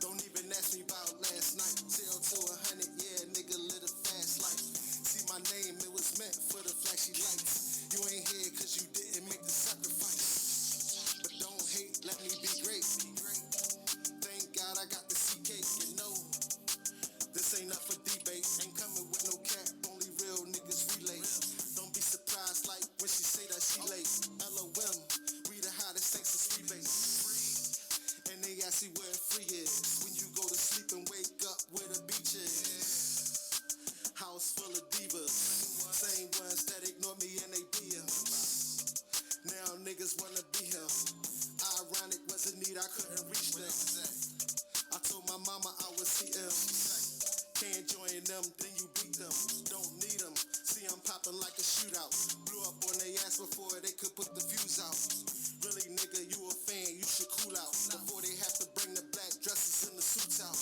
Don't even ask me about last night. 0 to 100, yeah, nigga lit a fast life. See my name, it was meant for the flashy lights. You ain't here cause you didn't make the sacrifice. But don't hate, let me be great. Thank God I got the CK, you know. This ain't up for debate. Ain't coming with no cap, only real niggas relate. Don't be surprised like when she say that she late. LOM, we the hottest thanks to free base. And they ask you where free is. When you go to sleep and wake up where the beach is. House full of divas. Same ones that ignore me and they DMs. Now niggas wanna be him. Ironic was a need, I couldn't reach them. I told my mama I was CM. Can't join them, then you beat them. Don't need them. See, I'm popping like a shootout. Blew up on their ass before they could put the fuse out. Really, nigga, you a fan, you should cool out. Before they have to bring the black dresses and the suits out.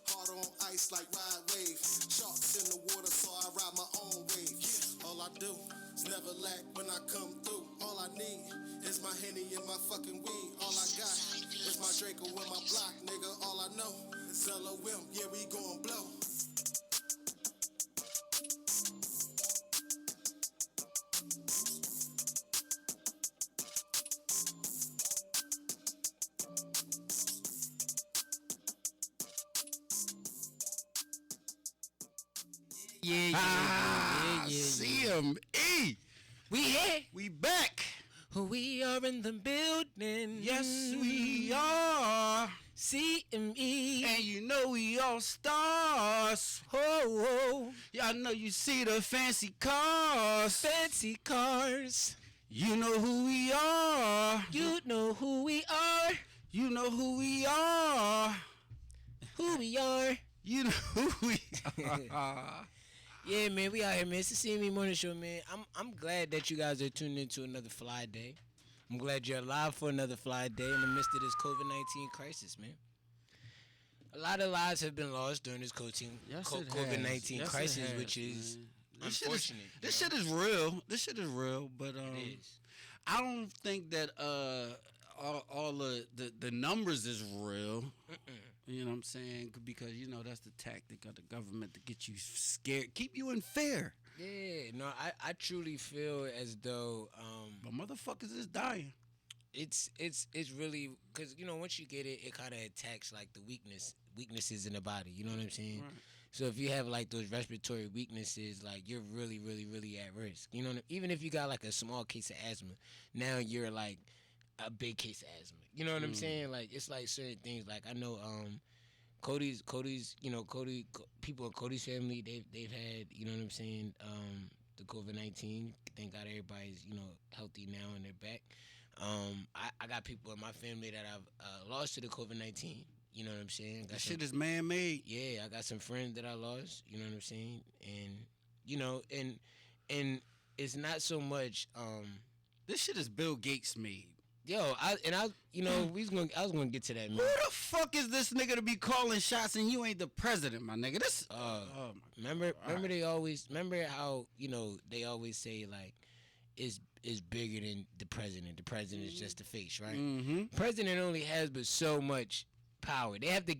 Hard on ice like ride wave. Sharks in the water, so I ride my own wave. All I do is never lack when I come through. All I need is my Henny and my fucking weed. All I got is my Draco and my block, nigga. All I know is LOM, yeah, we gon' blow. Yeah. CME. We here. We back. We are in the building. Yes, we are. CME. And you know we all stars. Oh, Y'all know you see the fancy cars. fancy cars. You know who we are. You know who we are. You know who we are. Who we are. You know who we are. Yeah, man, we out here, man. It's the CME Morning Show, man. I'm glad that you guys are tuned into another fly day. I'm glad you're alive for another fly day in the midst of this COVID-19 crisis, man. A lot of lives have been lost during this COVID-19 crisis, which is unfortunate. This shit is real. This shit is real, but It is. I don't think that all the numbers is real. You know what I'm saying? Because, you know, that's the tactic of the government to get you scared, keep you in fear. Yeah, no, I truly feel as though But motherfuckers is dying. it's really because, you know, once you get it, it kind of attacks like the weaknesses in the body. You know what I'm saying? Right. So if you have like those respiratory weaknesses, like you're really, really, really at risk. You know, even if you got like a small case of asthma, now you're like a big case of asthma. You know what I'm saying? Like it's like certain things. Like I know Cody's people in Cody's family, they've had, you know what I'm saying, the COVID-19. Thank God everybody's, you know, healthy now and they're back. I got people in my family that I've lost to the COVID-19. You know what I'm saying? That shit is man-made. Yeah, I got some friends that I lost. You know what I'm saying? And you know, and it's not so much. This shit is Bill Gates made. I was gonna get to that, man. Who the fuck is this nigga to be calling shots and you ain't the president, my nigga? This. Remember how, you know, they always say like is bigger than the president. The president is just the face, right? Mm-hmm. President only has but so much power. They have to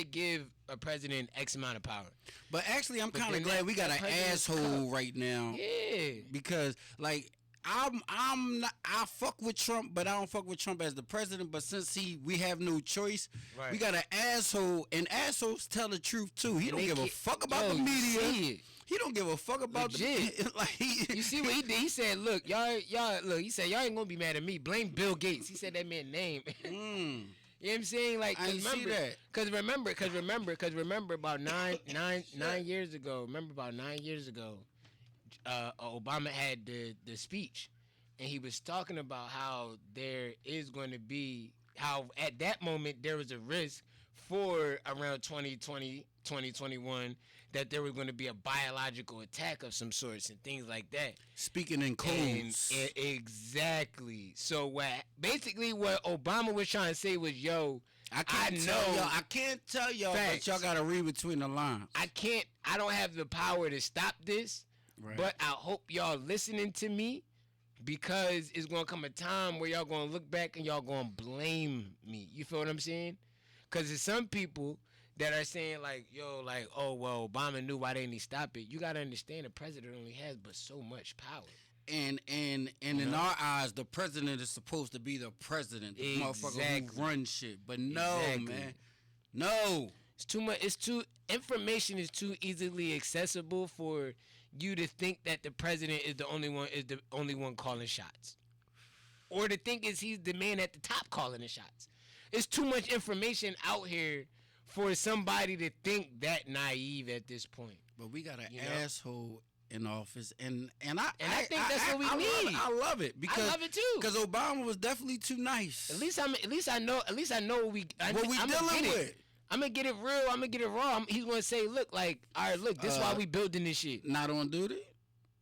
give a president X amount of power. But actually, I'm But kind of then glad we got that an president's asshole cup. right now. Yeah. Because like I fuck with Trump, but I don't fuck with Trump as the president. But since we have no choice, Right. we got an asshole, and assholes tell the truth too. He don't they give a keep- fuck about Yo, the you media. see it. He don't give a fuck about Legit. the like. You see what he did? He said, "Look, y'all, look." He said, "Y'all ain't gonna be mad at me. Blame Bill Gates." He said that man's name. You know what I'm saying? Like, I ain't see that. Cause remember, about nine years ago. Remember about 9 years ago, Obama had the speech, and he was talking about how there is going to be how at that moment there was a risk for around 2020, 2021 that there was going to be a biological attack of some sorts and things like that. Speaking in codes. Exactly. So what Obama was trying to say was, yo, I can't tell y'all, Facts. but y'all gotta read between the lines. I don't have the power to stop this, Right. but I hope y'all listening to me because it's gonna come a time where y'all gonna look back and y'all gonna blame me. You feel what I'm saying? Because there's some people that are saying like, yo, like, oh well, Obama knew, why didn't he stop it? You gotta understand the president only has but so much power. And in our eyes, the president is supposed to be the president, the motherfucker who runs shit. But no, man, no. It's too much. Information is too easily accessible for you to think that the president is the only one calling shots, or to think is he's the man at the top calling the shots. It's too much information out here for somebody to think that naive at this point. But we got an asshole in office, and I think that's what we need. I love it because I love it too. Because Obama was definitely too nice. At least I know what we dealing with. I'm gonna get it real. I'm gonna get it raw. He's gonna say, look, like, all right, look, this is why we building this shit. Not on duty.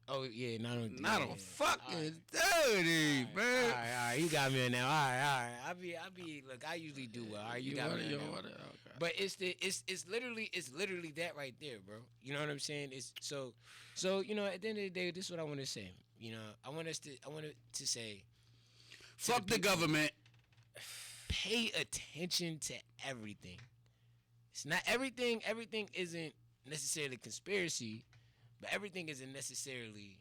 Oh yeah, not on fucking duty, man. All right, you got me in there. All right. I be. Look, I usually do well. All right, you got me in there. Okay. But it's literally that right there, bro. You know what I'm saying? It's so you know, at the end of the day, this is what I want to say. You know, I wanted to say, fuck the government. Pay attention to everything. It's not everything. Everything isn't necessarily conspiracy, but everything isn't necessarily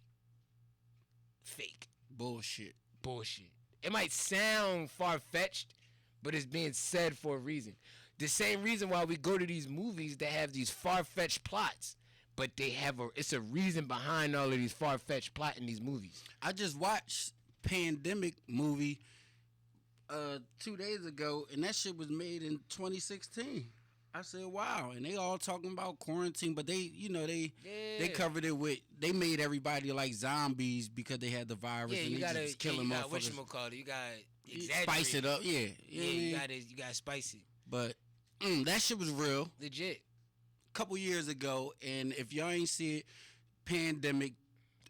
fake. Bullshit. It might sound far-fetched, but it's being said for a reason. The same reason why we go to these movies that have these far-fetched plots, but it's a reason behind all of these far-fetched plot in these movies. I just watched Pandemic movie 2 days ago, and that shit was made in 2016. I said, wow. And they all talking about quarantine, but they covered it with, they made everybody like zombies because they had the virus. Yeah, and you gotta just killing motherfuckers. You gotta spice it up, yeah. You gotta spice it. But that shit was real. Legit. Couple years ago, and if y'all ain't see it, Pandemic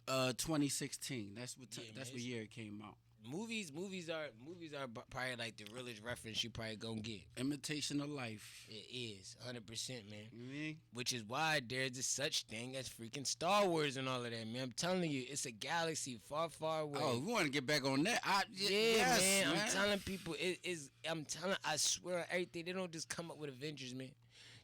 2016. That's what year it came out. Movies are probably like the realest reference you probably gonna get. Imitation of life. It is 100%, man. Mm-hmm. Which is why there's a such thing as freaking Star Wars and all of that, man. I'm telling you, it's a galaxy far, far away. Oh, we want to get back on that. Yes, man. I'm telling people, I swear on everything. They don't just come up with Avengers, man.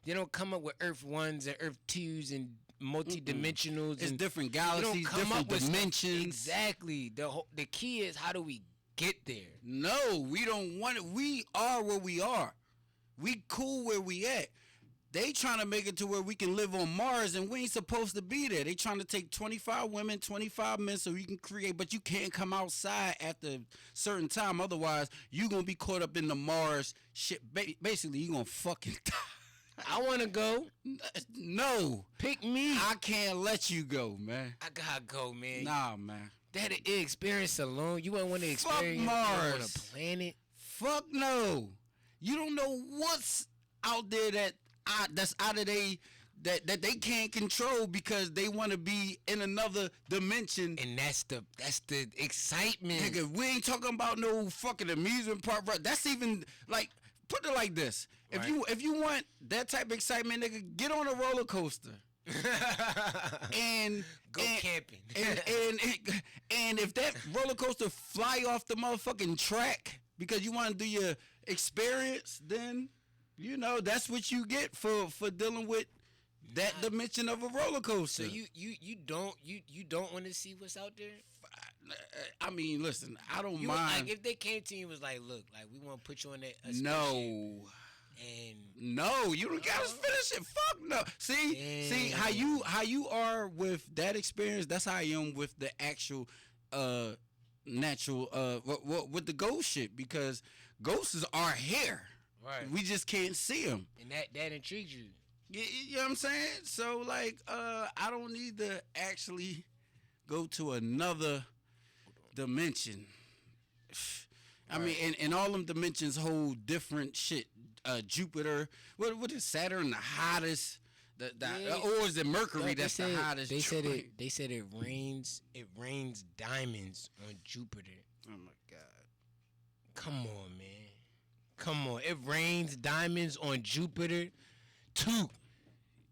They don't come up with Earth 1s and Earth 2s and multi-dimensionals. It's different galaxies, different dimensions. Exactly. The key is, how do we get there? No, we don't want it. We are where we are. We cool where we at. They trying to make it to where we can live on Mars, and we ain't supposed to be there. They trying to take 25 women, 25 men, so you can create, but you can't come outside at the certain time. Otherwise, you going to be caught up in the Mars shit. Basically, you going to fucking die. I want to go. No. Pick me. I can't let you go, man. I gotta go, man. Nah, man. That experience alone, you wouldn't want to experience Mars on a planet. Fuck no. You don't know what's out there that's out of that they can't control because they want to be in another dimension. And that's the excitement. Nigga, we ain't talking about no fucking amusement park. That's even like, put it like this. Right. If you want that type of excitement, nigga, get on a roller coaster. and go camping. and if that roller coaster fly off the motherfucking track because you want to do your experience, then you know that's what you get for dealing with that dimension of a roller coaster. So you don't want to see what's out there? I mean, listen, I don't mind. Like if they came to you and was like, look, like we want to put you on that. No. And no, you don't gotta finish it. Fuck no. See how you are with that experience. That's how I am with the actual natural with the ghost shit, because ghosts are here. Right. We just can't see them. And that intrigues you. You know what I'm saying? So like, I don't need to actually go to another dimension. I mean, and all them dimensions hold different shit. Jupiter, what is Saturn the hottest? Or is it Mercury that's the hottest? They said it rains diamonds on Jupiter. Oh my God! Come on, man. Come on. It rains diamonds on Jupiter. 2.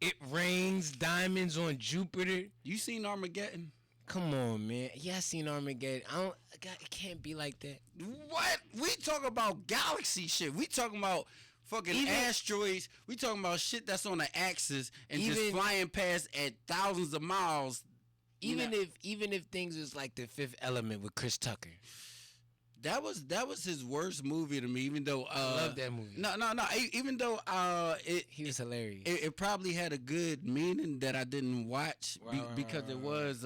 It rains diamonds on Jupiter. You seen Armageddon? Come on, man. Yeah, I seen Armageddon. It can't be like that. What? We talking about galaxy shit. We talking about fucking asteroids. We talking about shit that's on the axis and just flying past at thousands of miles. Even if things was like The Fifth Element with Chris Tucker. That was his worst movie to me. Even though I love that movie. No. Even though he was hilarious. It probably had a good meaning that I didn't watch because it was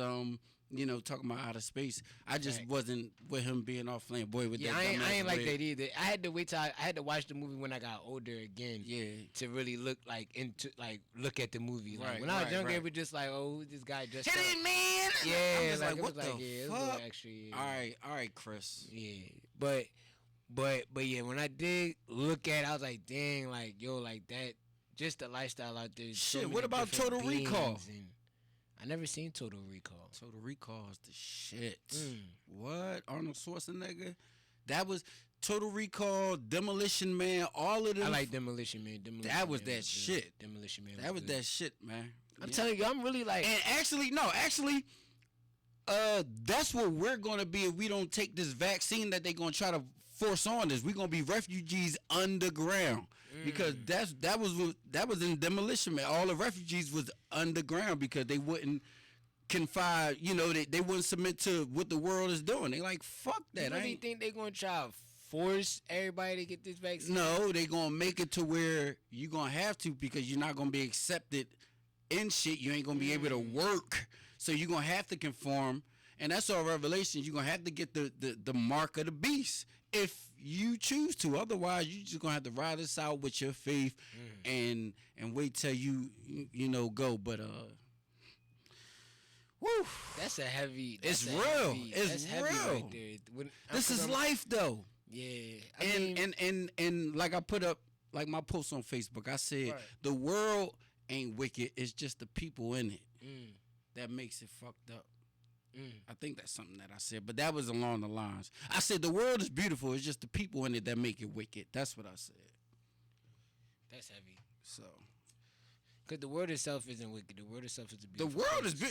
talking about outer space. I just wasn't with him being all flamboyant with that. I ain't like that either. I had to wait till I had to watch the movie when I got older again. Yeah. To really look at the movie. Like, when I was younger, it was just like, oh, who's this guy just? Hit it, man. Yeah. I'm just like what the fuck? Extra, All right, Chris. Yeah. But yeah, when I did look at it, I was like, dang, like, yo, like that, just the lifestyle out there. Shit, what about Total Recall? I never seen Total Recall. Total Recall is the shit. What? Arnold Schwarzenegger? That was Total Recall, Demolition Man, all of them. I like Demolition Man. That was that shit. Demolition Man. That was that shit, man. I'm telling you, I'm really like. And actually, that's what we're gonna be if we don't take this vaccine that they're gonna try to force on us. We're gonna be refugees underground. Because that was in Demolition Man. All the refugees was underground because they wouldn't confide. They wouldn't submit to what the world is doing. They like fuck that. You really think they gonna try to force everybody to get this vaccine? No, they gonna make it to where you gonna have to because you're not gonna be accepted in shit. You ain't gonna be able to work, so you're gonna have to conform. And that's all Revelation. You're gonna have to get the mark of the beast if you choose to. Otherwise, you just gonna have to ride this out with your faith and wait till you go. But woo, that's a heavy. It's real. It's real. Right there. This is life, though. Yeah. And like I put up like my post on Facebook. I said the world ain't wicked. It's just the people in it that makes it fucked up. I think that's something that I said, but that was along the lines. I said the world is beautiful. It's just the people in it that make it wicked. That's what I said. That's heavy. So, because the world itself isn't wicked. The world itself is a beautiful.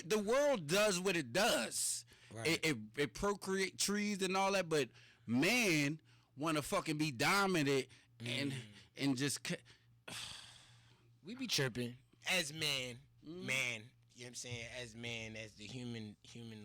The world does what it does. Right. It procreate trees and all that, but man want to fucking be dominant and just. We be chirping as man. You know what I'm saying? As man, as the human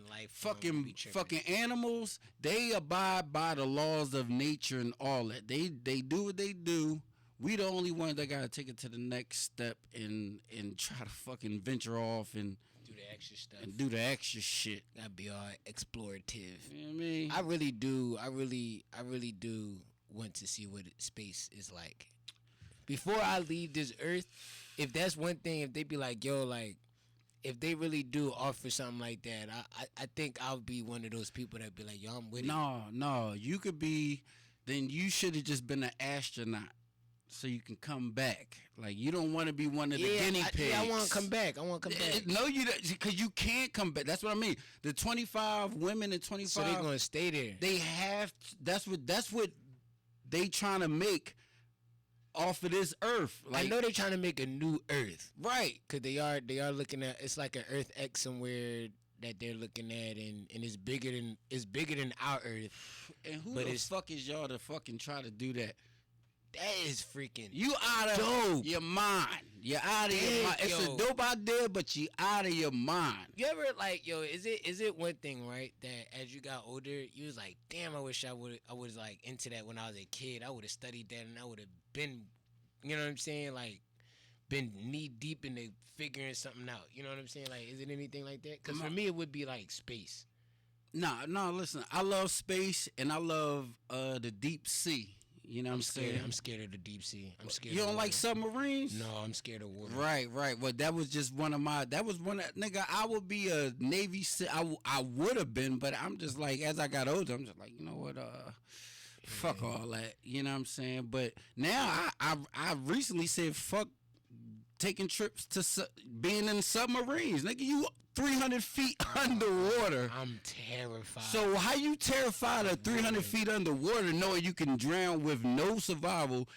life. Fucking animals, they abide by the laws of nature and all that. They do what they do. We the only ones that gotta take it to the next step and try to fucking venture off and do the extra stuff. And do the extra shit. Gotta be all explorative. You know what I mean? I really do want to see what space is like. Before I leave this earth, if that's one thing, if they be like, yo, like, if they really do offer something like that, I think I'll be one of those people that be like, yo, I'm with it. No, you could be. Then you should have just been an astronaut, so you can come back. Like you don't want to be one of the guinea pigs. Yeah, I want to come back. No, you because you can't come back. That's what I mean. The 25 women and 25. So they're gonna stay there. They have. That's what they trying to make off of this earth. Like, I know they're trying to make a new earth, right? Because they are looking at, it's like an Earth X somewhere that they're looking at, and it's bigger than our Earth. And who the fuck is y'all to fucking try to do that? That is freaking. You out of your mind. You're out of your mind. It's a dope idea, but you out of your mind. You ever like, yo? Is it one thing, right? That as you got older, you was like, damn, I wish I was like into that when I was a kid. I would have studied that, and I would have been, you know what I'm saying, like, been knee deep into figuring something out. You know what I'm saying? Like, is it anything like that? Because for me, it would be like space. No. Listen, I love space and I love the deep sea. You know what I'm saying? I'm scared of the deep sea. I'm scared. You don't like submarines? No, I'm scared of water. Right. Well, that was just one of my. That was one. Nigga, I would be a Navy. I would have been, but I'm just like, as I got older, I'm just like, you know what? Fuck all that. You know what I'm saying? But now I recently said fuck taking trips to being in submarines. Nigga, you 300 feet underwater. I'm terrified. So how you terrified of 300 feet underwater knowing you can drown with no survival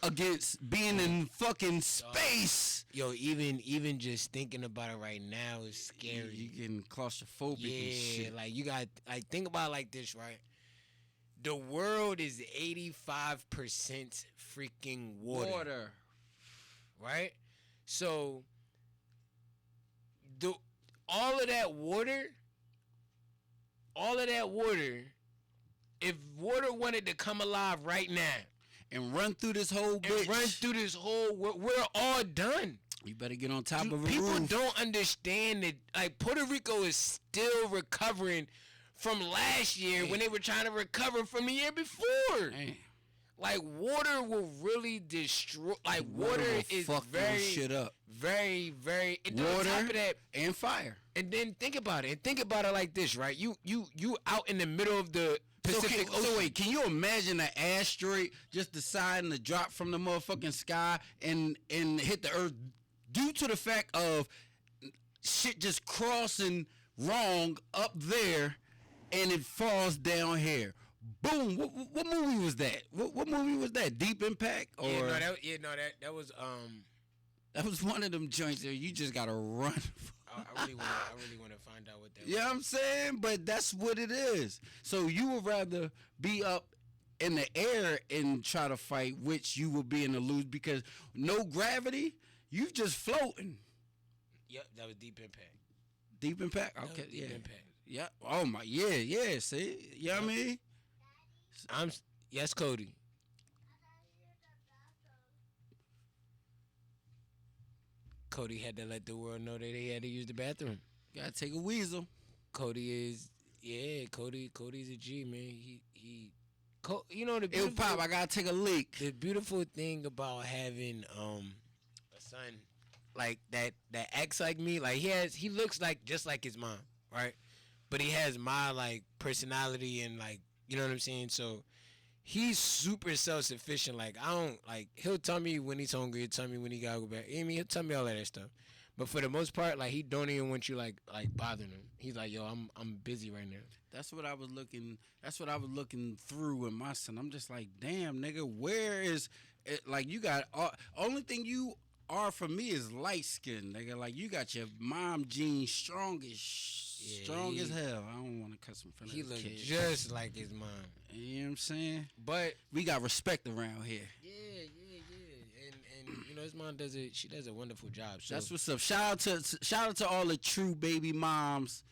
against being in fucking space? Yo, even just thinking about it right now is scary. You getting claustrophobic and shit. Like you got like think about it like this, right? The world is 85% freaking water. Right? So all of that water, if water wanted to come alive right now and run through this whole bitch, we're all done. You better get on top of a People roof. don't understand that, like, Puerto Rico is still recovering from last year when they were trying to recover from the year before. Damn. Like, water will really destroy. Like, water is fuck very, shit up. very, very. And then Water on top of that, and fire. and then think about it. And think about it like this, right? You out in the middle of the Pacific Ocean. So wait, can you imagine an asteroid just deciding to drop from the motherfucking sky and hit the earth due to the fact of shit just crossing wrong up there and it falls down here? Boom! What movie was that? What movie was that? Deep Impact? Or that was that was one of them joints there. You just gotta run. I really want to find out what that. You know what I'm saying? But that's what it is. So you would rather be up in the air and try to fight, which you will be in the lose because no gravity. You just floating. Yep, that was Deep Impact. Deep Impact. Okay, Deep Impact. Yeah. Oh my. Yeah. See, you know what I mean? Yes, Cody. Cody had to let the world know that he had to use the bathroom. Gotta take a weasel. Cody's a G, man. You know the Yo, beautiful, Pop, I gotta take a leak. the beautiful thing about having a son like that acts like me, like he looks like just like his mom, right? But he has my like personality and like, you know what I'm saying? So he's super self-sufficient. Like, I don't, like, he'll tell me when he's hungry. He'll tell me when he gotta go back. I mean, he'll tell me all of that stuff. But for the most part, like, he don't even want you, like bothering him. He's like, yo, I'm busy right now. That's what I was looking through with my son. I'm just like, damn, nigga, where is it? Like, you got, only thing you are for me is light skin, nigga. Like, you got your mom genes strong as hell. I don't want to cuss in front of He the looks kid. just like his mom. You know what I'm saying? But we got respect around here. Yeah. And you know, his mom she does a wonderful job. So That's what's up. Shout out to all the true baby moms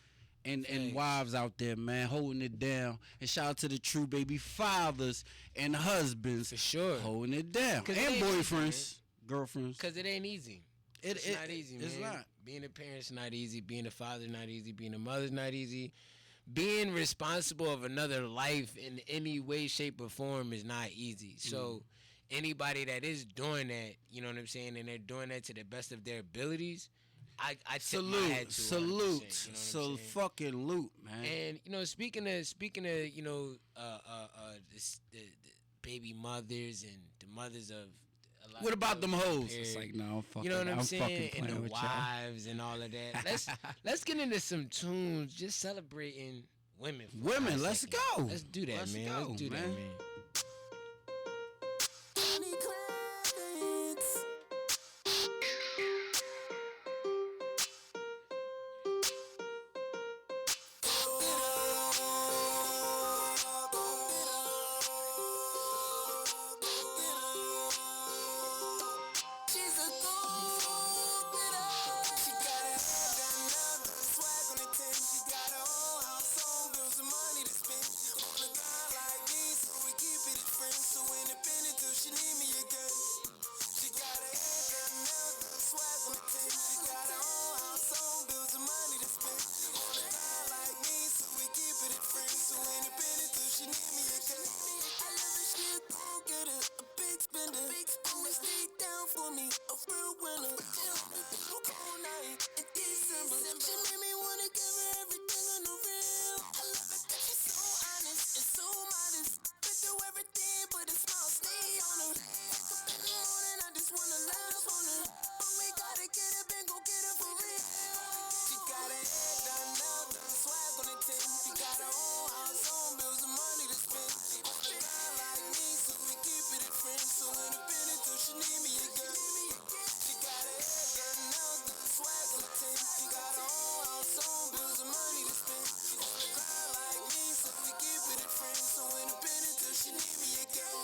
and wives out there, man, holding it down. And shout out to the true baby fathers and husbands for sure holding it down. And boyfriends, girlfriends. Because it ain't easy. It's not easy, man. It's not. Being a parent's not easy. Being a father's not easy. Being a mother's not easy. Being responsible of another life in any way, shape, or form is not easy. So anybody that is doing that, you know what I'm saying, and they're doing that to the best of their abilities, I salute, so fucking loot, man. And you know, speaking of you know, the baby mothers and the mothers of. What about them hoes? It's like, no, you know what I'm saying, and the wives and all of that. Let's get into some tunes, just celebrating women. Women, let's go. Let's do that, man. Let's do that, man. she need me again. She got her hair done, nails done, swag on the 10. She got her own house, own bills and money to spend. On the grind like me, so we keep it a friend. So independent till she need me again.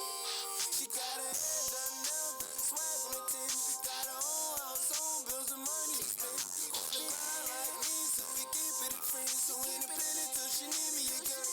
She got her hair done, nails done, swag on the 10. She got her own house, own bills and money to spend. On the grind like me, so we keep it a friend. So independent till she need me again.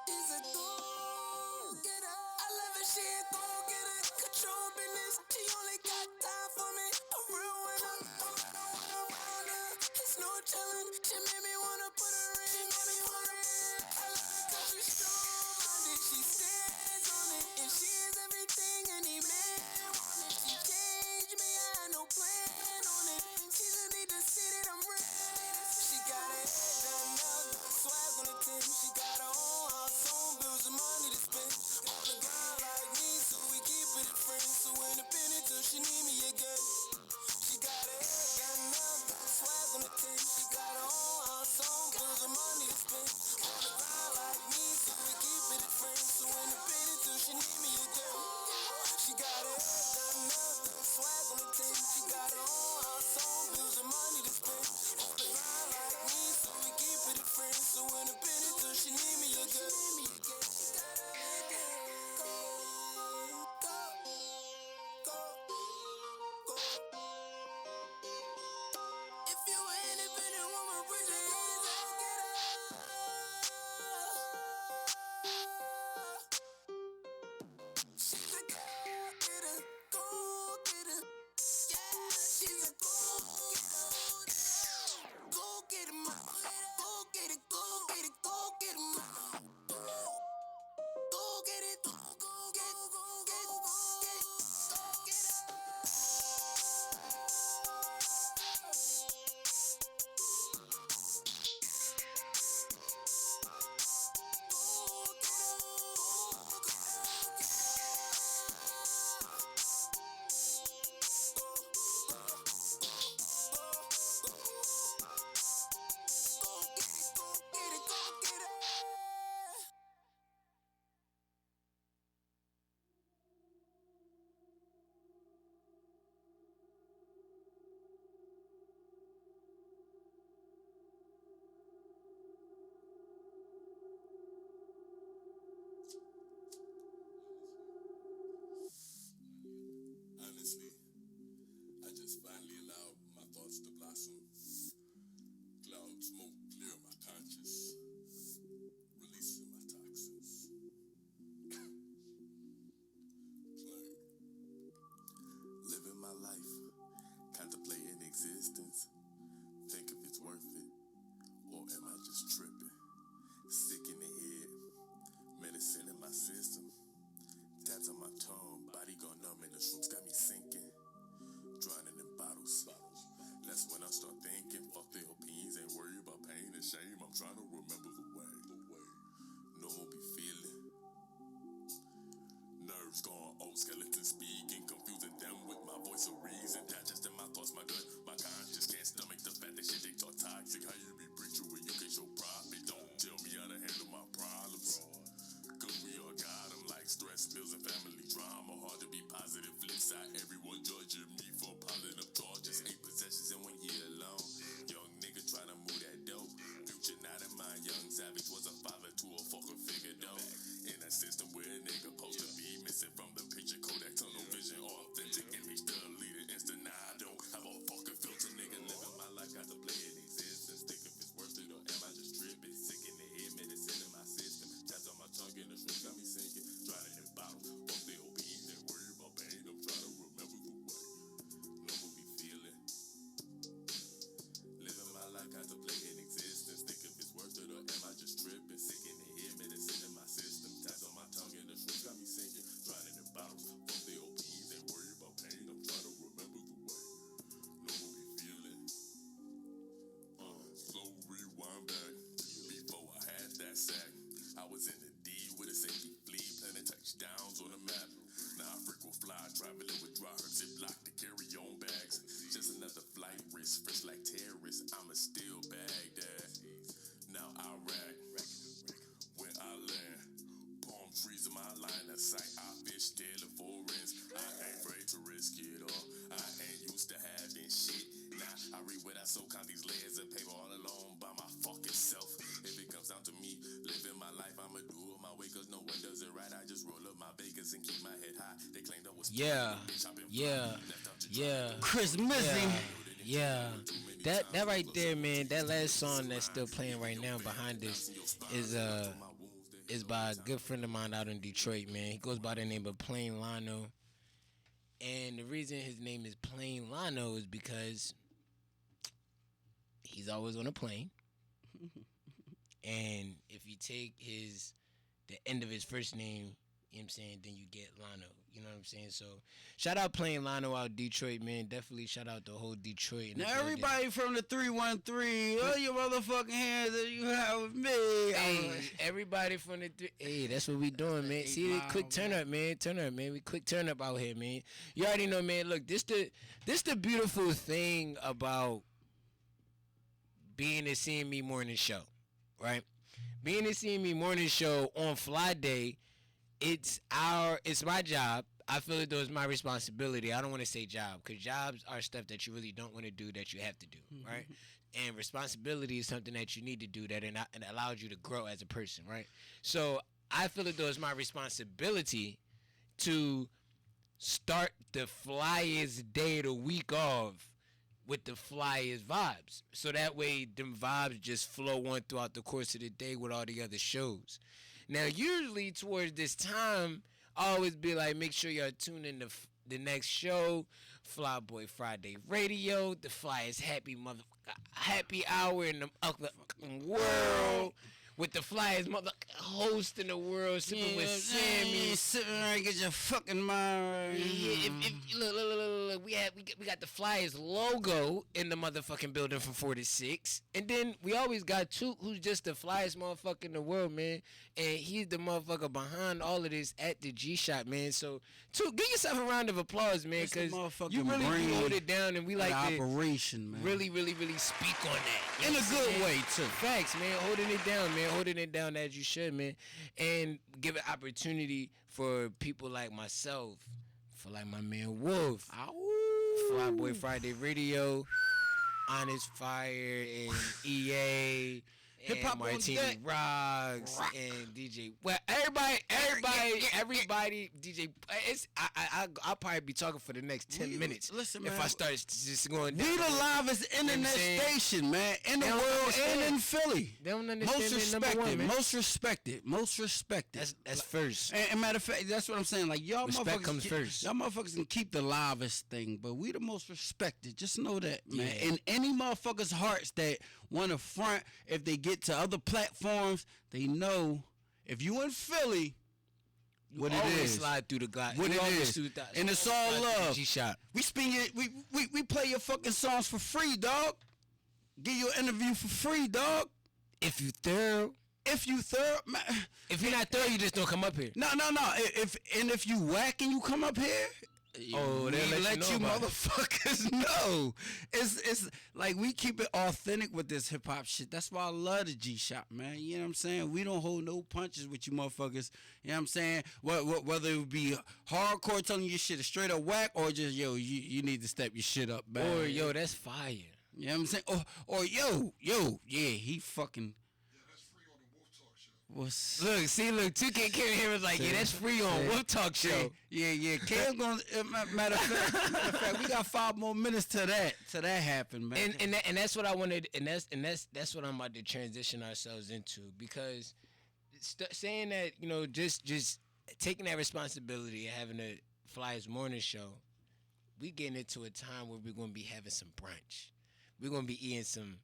She's a go-getter. I love her, she a go-getter. Control business, she only got time for me. A real winner, I'm around her. It's no telling, she made me wanna put her in. I love her 'cause she's strong-minded. She stands on it, and she is everything any man wanted. She changed me, I had no plan on it. She just need to see that I'm real. She got her head done, nails done, swag on the 10. She got her own house, own bills and money to spend. On the grind like me, so we keep it a friend. So independent till she need me again. She got her head done, nails done, swag on the 10. She got her own house, own bills and money to spend. On the grind like me, so we keep it a friend. So independent till she need me again. She got her head done, nails done, swag on the 10. She got her own house, own bills and money to spend. On the grind like me, so we keep it a friend. So independent till she need me again. If you an independent woman, put your hands up, get up. She's a go-getter, go-getter. Yeah, she's a go-getter. Yeah. Chris Missy. Yeah. That right there, man. That last song that's still playing right now behind us is by a good friend of mine out in Detroit, man. He goes by the name of Plain Lano. And the reason his name is Plain Lano is because he's always on a plane. And if you take the end of his first name, you know what I'm saying, then you get Lano. You know what I'm saying? So shout out Plain Lano out Detroit, man. Definitely shout out the whole Detroit. Now everybody from the 313, all your motherfucking hands that you have with me. Hey, everybody from the hey, that's what we doing, man. See, quick turn up, man. Turn up, man. We quick turn up out here, man. You already know, man. Look, this the beautiful thing about being a CME Morning Show, right? Being a CME Morning Show on Fly Day, it's my job. I feel as though it's my responsibility. I don't want to say job, because jobs are stuff that you really don't want to do that you have to do, right? And responsibility is something that you need to do that and allows you to grow as a person, right? So I feel as though it's my responsibility to start the flyest day of the week off with the flyest vibes. So that way them vibes just flow on throughout the course of the day with all the other shows. Now, usually towards this time, I always be like, make sure y'all tune in to the next show, Flyboy Friday Radio, the flyest happy hour in the world, with the flyest host in the world, sipping with Sammy. Sitting there and get your fucking mind right. Yeah, look, we got the flyest logo in the motherfucking building from 4 to 6. And then we always got Toot, who's just the flyest motherfucker in the world, man. And he's the motherfucker behind all of this at the G-Shot, man. So, Toot, give yourself a round of applause, man, because you really do hold it down, and we like to operation, man. really speak on that. In a good way, too. Facts, man. Holding it down, man. Holding it down as you should, man. And give an opportunity for people like myself, for like my man Wolf, Flyboy Friday Radio, Honest Fire, and EA, Hip Hop Martini Rocks, and DJ. Well, everybody, DJ. I'll probably be talking for the next 10 minutes. Listen, man. If I start just going, we the livest internet station, man, in the world and in Philly. They don't understand. Most respected. That's first. And matter of fact, that's what I'm saying. Like y'all Respect motherfuckers comes first. Y'all motherfuckers can keep the livest thing, but we the most respected. Just know that, man. In any motherfuckers' hearts that want to front, if they get to other platforms, they know if you in Philly, what it is. Slide through the glass. What it is. And it's all love. G-Shot. We spin your, we play your fucking songs for free, dog. Give you an interview for free, dog. If you thorough. Man. If you're not thorough, you just don't come up here. No. If you whack and you come up here, they'll let you motherfuckers know. It's like we keep it authentic with this hip hop shit. That's why I love the G-Shot, man. You know what I'm saying? We don't hold no punches with you motherfuckers. You know what I'm saying? Whether it be hardcore telling you shit is straight up whack, or just you need to step your shit up, man. Or that's fire. You know what I'm saying? Or yeah, he fucking. Look, 2K came here and was like, that's free on Wolf Talk Show. Yeah. Cam's gonna matter of fact, we got 5 more minutes to that happen, man. And that's what I wanted, and that's what I'm about to transition ourselves into, because saying that, just taking that responsibility of having a Flyers Morning Show, we getting into a time where we're gonna be having some brunch. We're gonna be eating some.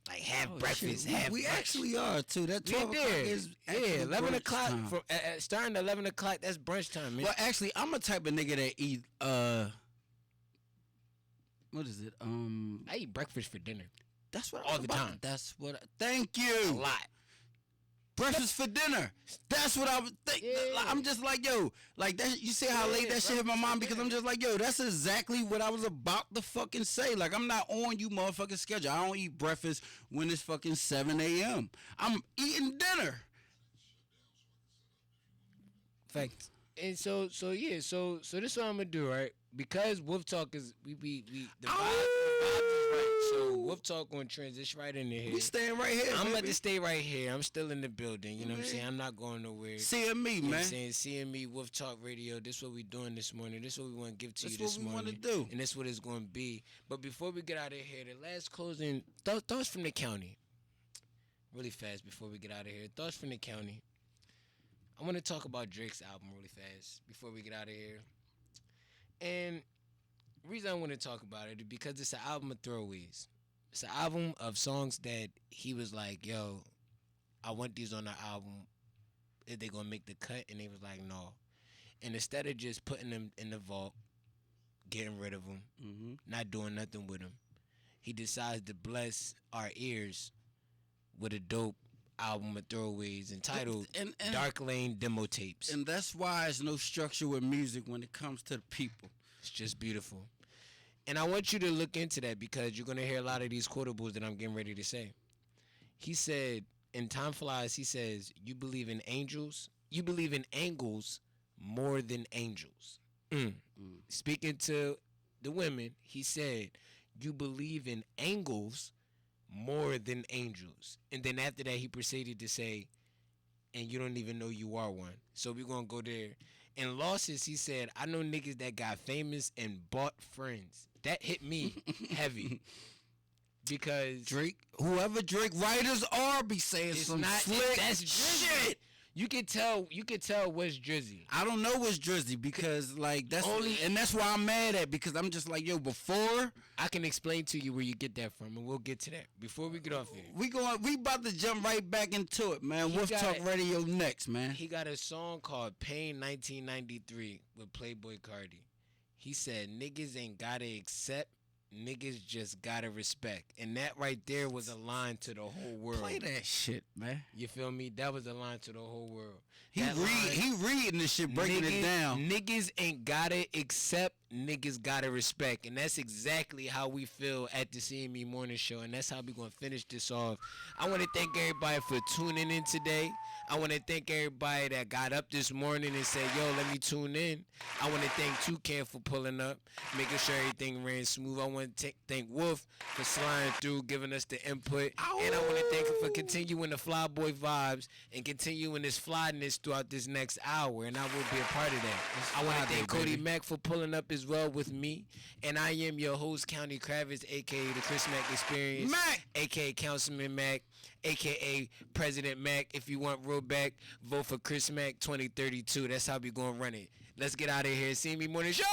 Like breakfast, we brunch. actually are too. That 12 o'clock is 11 o'clock. Time. From starting at 11 o'clock, that's brunch time, man. Well, actually, I'm a type of nigga that eat what is it? I eat breakfast for dinner. That's what all the time. That's what. Thank you. A lot. Breakfast for dinner. That's what I would think. Yeah. I'm just like, like that. You see how late that shit hit my mind, because I'm just like, that's exactly what I was about to fucking say. Like, I'm not on you motherfucking schedule. I don't eat breakfast when it's fucking 7 a.m. I'm eating dinner. Facts. And so this is what I'm gonna do, right? Because Wolf Talk is the vibe is right. So Wolf Talk gonna transition right into here. We staying right here. I'm about baby. to stay right here. I'm still in the building. You know what I'm saying? I'm not going nowhere. CME, You know what man. I'm saying? CME Wolf Talk Radio. This is what we doing this morning. This is what we want to give to you That's this what we morning. wanna do. And that's what it's going to be. But before we get out of here, the last closing thoughts from the county. Really fast before we get out of here. Thoughts from the county. I want to talk about Drake's album really fast before we get out of here. And the reason I want to talk about it is because it's an album of throwaways. It's an album of songs that he was like, yo, I want these on the album. Is they gonna make the cut? And they was like, no. And instead of just putting them in the vault, getting rid of them, not doing nothing with them, he decides to bless our ears with a dope album of throwaways entitled And Dark Lane Demo Tapes. And that's why there's no structure with music when it comes to the people. It's just beautiful. And I want you to look into that because you're going to hear a lot of these quotables that I'm getting ready to say. He said, in Time Flies, he says, you believe in angels? You believe in angles more than angels. Speaking to the women, he said, you believe in angles more than angels. And then after that, he proceeded to say, and you don't even know you are one. So we're going to go there. In Losses, he said, I know niggas that got famous and bought friends. That hit me heavy. Because Drake, whoever Drake writers are, be saying it's some not, slick that's Drizzy. shit. You can tell what's Drizzy. I don't know what's Drizzy because like that's and that's why I'm mad at because I'm just like, yo, before I can explain to you where you get that from, and we'll get to that before we get off here. we about to jump right back into it, man. Wolf Talk Radio next, man. He got a song called Pain 1993 with Playboy Cardi. He said niggas ain't gotta accept, niggas just gotta respect. And that right there was a line to the whole world. Play that shit, man. You feel me? That was a line to the whole world. He reading this shit, breaking it down. Niggas ain't gotta accept, niggas gotta respect. And that's exactly how we feel at the CME Morning Show. And that's how we gonna finish this off. I wanna thank everybody for tuning in today. I want to thank everybody that got up this morning and said, yo, let me tune in. I want to thank Toucan for pulling up, making sure everything ran smooth. I want to thank Wolf for sliding through, giving us the input. Ow. And I want to thank him for continuing the Flyboy vibes and continuing this flyness throughout this next hour. And I will be a part of that. I want to thank Cody Mack for pulling up as well with me. And I am your host, County Kravitz, a.k.a. the Chris Mack Experience, Mac, a.k.a. Councilman Mack, a.k.a. President Mac. If you want real back, vote for Chris Mack 2032. That's how we going to run it. Let's get out of here. CME Morning Show!